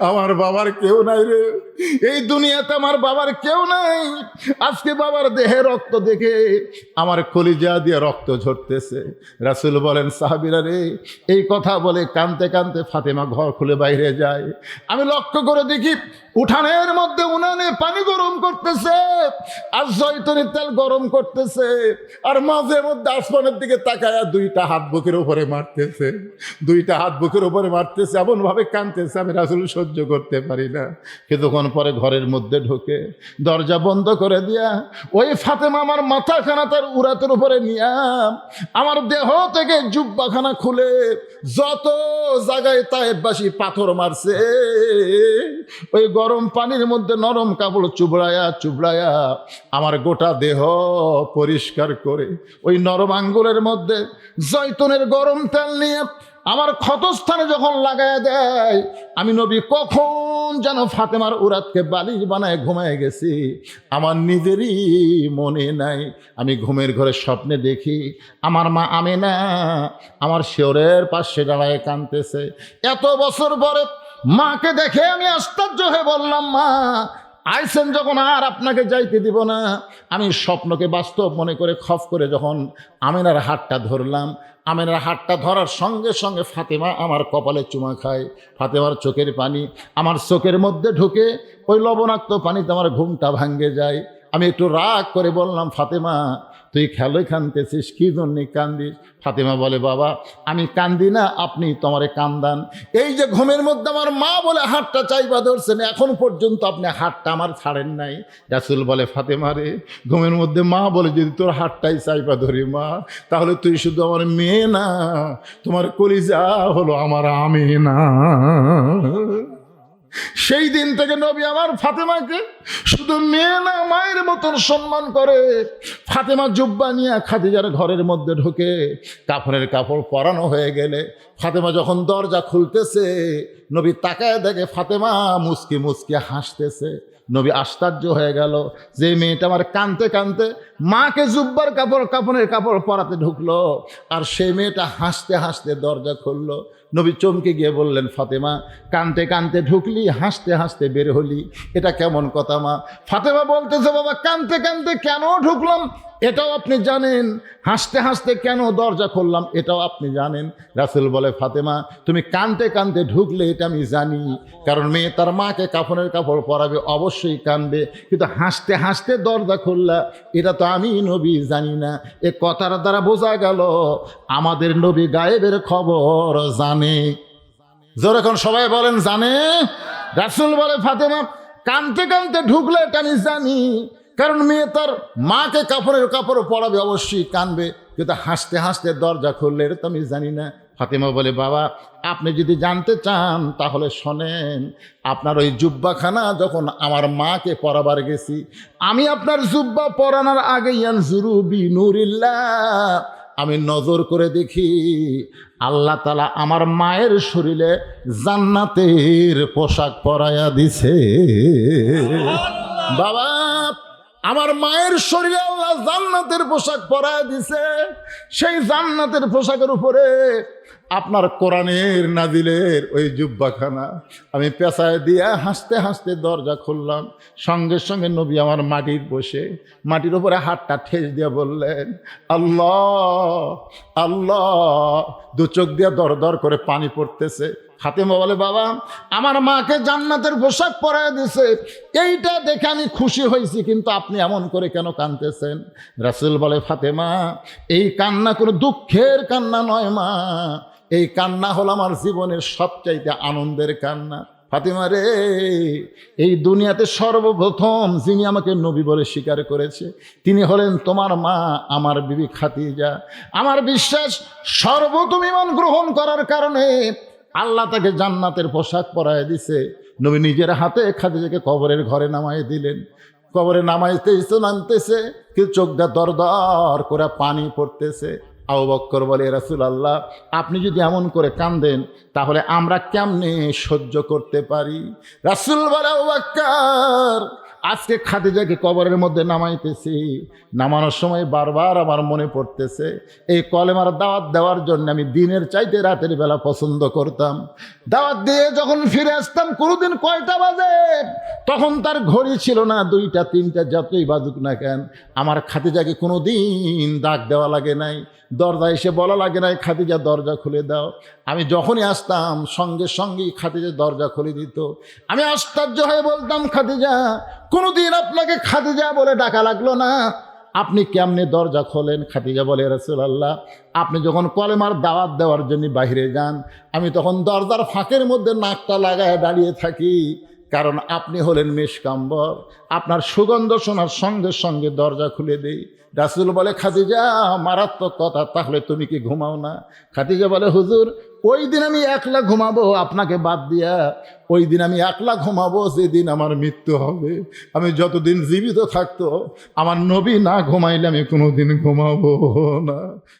আমার বাবার কেউ নাই রে, এই দুনিয়াতে আমার বাবার কেউ নাই। আজকে বাবার দেহে রক্ত দেখে আমার কলিজা দিয়ে রক্ত ঝরতেছে। রাসূল বলেন, সাহাবীরা রে, এই কথা বলে কাঁদতে কাঁদতে ফাতেমা ঘর খুলে বাইরে যায়। আমি লক্ষ্য করে দেখি উঠানের মধ্যে উনানে পানি গরম করতেছে আর জয়তুনের তেল গরম করতেছে, আর মাঝে মধ্যে আসমানের দিকে তাকায়া 2টা হাত বুকের উপরে মারতেছে, 2টা হাত বুকের উপরে মারতেছে, এমন ভাবে কাঁদতেছে আমি রাসূল সহ্য করতে পারি না। কিছুক্ষণ পরে ঘরের মধ্যে ঢুকে দরজা বন্ধ করে দিয়া ওই ফাতেমা আমার মাথাখানা তার উরাতের উপরে নিয়া আমার দেহ থেকে জুব্বাখানা খুলে যত জায়গায় তাইফবাসী পাথর মারছে, ওই গরম পানির মধ্যে নরম কাপড় চুবড়ায়া আমার গোটা দেহ পরিষ্কার করে ওই নরম আঙ্গুলের মধ্যে জয়তুনের গরম তেল নিয়ে আমার ক্ষতস্থানে যখন লাগায় দেয়, আমি নবী কখন যেন ফাতেমার উরাতকে বালিশ বানায় ঘুমায় গেছি, আমার নিজেরই মনে নাই। আমি ঘুমের ঘরে স্বপ্নে দেখি আমার মা আমেনা আমার শিয়রের পাশে দাঁড়ায় কাঁদতেছে। এত বছর পরে মাকে দেখে আমি আশ্চর্য হয়ে বললাম, মা আইসেন যখন আর আপনাকে যাইতে দিব না। আমি স্বপ্নকে বাস্তব মনে করে খপ করে যখন আমেনার হাতটা ধরলাম, আমেনার হাতটা ধরার সঙ্গে সঙ্গে ফাতেমা আমার কপালে চুমা খায়, ফাতেমার চোখের পানি আমার চোখের মধ্যে ঢুকে ওই লবণাক্ত পানিতে আমার ঘুমটা ভাঙ্গে যায়। আমি একটু রাগ করে বললাম, ফাতেমা তুই খেলোই কাঁদতেছিস, কী জন্যে কান্দিস? ফাতেমা বলে, বাবা আমি কান্দি না, আপনি তোমারে কান্দান। এই যে ঘুমের মধ্যে আমার মা বলে হাতটা চাইবা ধরছেন, এখন পর্যন্ত আপনি হাতটা আমার ছাড়েন নাই। রাসূল বলে, ফাতেমা রে, ঘুমের মধ্যে মা বলে যদি তোর হাতটাই চাইবা ধরি মা, তাহলে তুই শুধু আমার মেয়ে না, তোমার কলিজা হলো আমার আমেনা। সেই দিন থেকে নবী আমার ফাতেমাকে শুধু মেয়ে না মায়ের মতন সম্মান করে। ফাতেমা জুব্বা নিয়ে খাদিজার ঘরের মধ্যে ঢোকে, কাফনের কাপড় পরানো হয়ে গেলে ফাতেমা যখন দরজা খুলতেছে, নবী তাকায় দেখে ফাতেমা মুচকি মুচকি হাসতেছে। নবী আশ্চর্য হয়ে গেল যে মেয়েটা আমার কানতে কানতে মাকে জুব্বার কাপড়ের কাপড় পরাতে ঢুকলো, আর সেই মেয়েটা হাসতে হাসতে দরজা খুললো। নবী চমকে গিয়ে বললেন, ফাতেমা কানতে কানতে ঢুকলি, হাসতে হাসতে বের হলি, এটা কেমন কথা মা? ফাতেমা বলতেছে, বাবা কানতে কানতে কেন ঢুকলাম এটাও আপনি জানেন, হাসতে হাসতে কেন দরজা খুললাম এটাও আপনি জানেন। রাসূল বলে, ফাতেমা তুমি কানতে কানতে ঢুকলে এটা আমি জানি, কারণ মেয়ে তার মাকে কাফনের কাপড় পরাবে, অবশ্যই কানবে, কিন্তু হাসতে হাসতে দরজা খুললা এটা তো আমি নবী জানি না। এ কথার দ্বারা বোঝা গেল আমাদের নবী গায়েবের খবর জানে। যখন সবাই বলেন জানে। রাসূল বলে, ফাতেমা কানতে কানতে ঢুকলে এটা আমি জানি, কারণ মেয়ে তার মাকে কাপড়ের কাপড় পরাবে, অবশ্যই কানবে, কিন্তু হাসতে হাসতে দরজা খুললে এটা তো আমি জানি না। ফাতেমা বলে, বাবা আপনি যদি জানতে চান তাহলে শোনেন, আপনার ওই জুব্বাখানা যখন আমার মাকে পরাবার গেছি, আমি আপনার জুব্বা পরানোর আগে ইয়ানজুরু বিনুরিল্লাহ, আমি নজর করে দেখি আল্লাহ তাআলা আমার মায়ের শরীরে জান্নাতের পোশাক পরাইয়া দিছে। বাবা আমার মায়ের শরীরে আল্লাহ জান্নাতের পোশাক পরায় দিছে। সেই জান্নাতের পোশাকের উপরে আপনার কোরআনের নাজিলের ওই জুব্বাখানা আমি পেঁচায় দিয়ে হাসতে হাসতে দরজা খুললাম। সঙ্গে সঙ্গে নবী আমার মাটির উপরে হাতটা ঠেস দিয়ে বললেন, আল্লাহ আল্লাহ। দু চোখ দিয়ে দর দর করে পানি পড়তেছে। ফাতেমা বলে, বাবা আমার মাকে জান্নাতের পোশাক পরায় দিছে, এইটা দেখে আমি খুশি হয়েছি, কিন্তু আপনি এমন করে কেন কাঁদতেছেন? রাসূল বলে, ফাতেমা এই কান্না কোনো দুঃখের কান্না নয় মা, এই কান্না হলো আমার জীবনের সবচাইতে আনন্দের কান্না। ফাতেমা রে, এই দুনিয়াতে সর্বপ্রথম যিনি আমাকে নবী বলে স্বীকার করেছে তিনি হলেন তোমার মা, আমার বিবি খাদিজা। আমার বিশ্বাস সর্বপ্রথম ঈমান গ্রহণ করার কারণে আল্লাহ তাকে জান্নাতের পোশাক পরায় দিছে। নবী নিজের হাতে খাদিজাকে কবরের ঘরে নামাই দিলেন। কবরে নামতেছে, কিন্তু চোখ দিয়ে দর দর করে পানি পড়তেছে। আবু বকর বলে, রাসূলুল্লাহ আপনি যদি এমন করে কাঁদেন তাহলে আমরা কেমনে সহ্য করতে পারি? রাসূল বলে, আবু বকর আজকে খাদিজাকে কবরের মধ্যে নামাইতেছি, নামানোর সময় বারবার আমার মনে পড়তেছে এই কলেমার দাওয়াত দেওয়ার জন্য আমি দিনের চাইতে রাতের বেলা পছন্দ করতাম। দাওয়াত দিয়ে যখন ফিরে আসতাম কোনোদিন কয়টা বাজে, তখন তার ঘড়ি ছিল না, 2টা 3টা যতই বাজুক না কেন, আমার খাদিজাকে কোনোদিন ডাক দেওয়া লাগে নাই, দরজা এসে বলা লাগে নাই খাদিজা দরজা খুলে দাও। আমি যখনই আসতাম সঙ্গে সঙ্গেই খাদিজা দরজা খুলে দিত। আমি আশ্চর্য হয়ে বলতাম, খাদিজা কোনোদিন আপনাকে খাদিজা বলে ডাকা লাগলো না, আপনি কেমনে দরজা খোলেন? খাদিজা বলে, রাসূলুল্লাহ আপনি যখন কলেমার দাওয়াত দেওয়ার জন্য বাইরে যান, আমি তখন দরজার ফাঁকের মধ্যে নাকটা লাগায় দাঁড়িয়ে থাকি, কারণ আপনি হলেন মেশকাম্বর, আপনার সুগন্ধ শোনার সঙ্গে সঙ্গে দরজা খুলে দেই। রাসূল বলে, খাদিজা মারাত্মক কথা, তাহলে তুমি কি ঘুমাও না? খাদিজা বলে, হুজুর ওই দিন আমি একলা ঘুমাবো আপনাকে বাদ দিয়া, ওই দিন আমি একলা ঘুমাবো যেদিন আমার মৃত্যু হবে। আমি যতদিন জীবিত থাকতো আমার নবী না ঘুমাইলে আমি কোনোদিন ঘুমাবো না।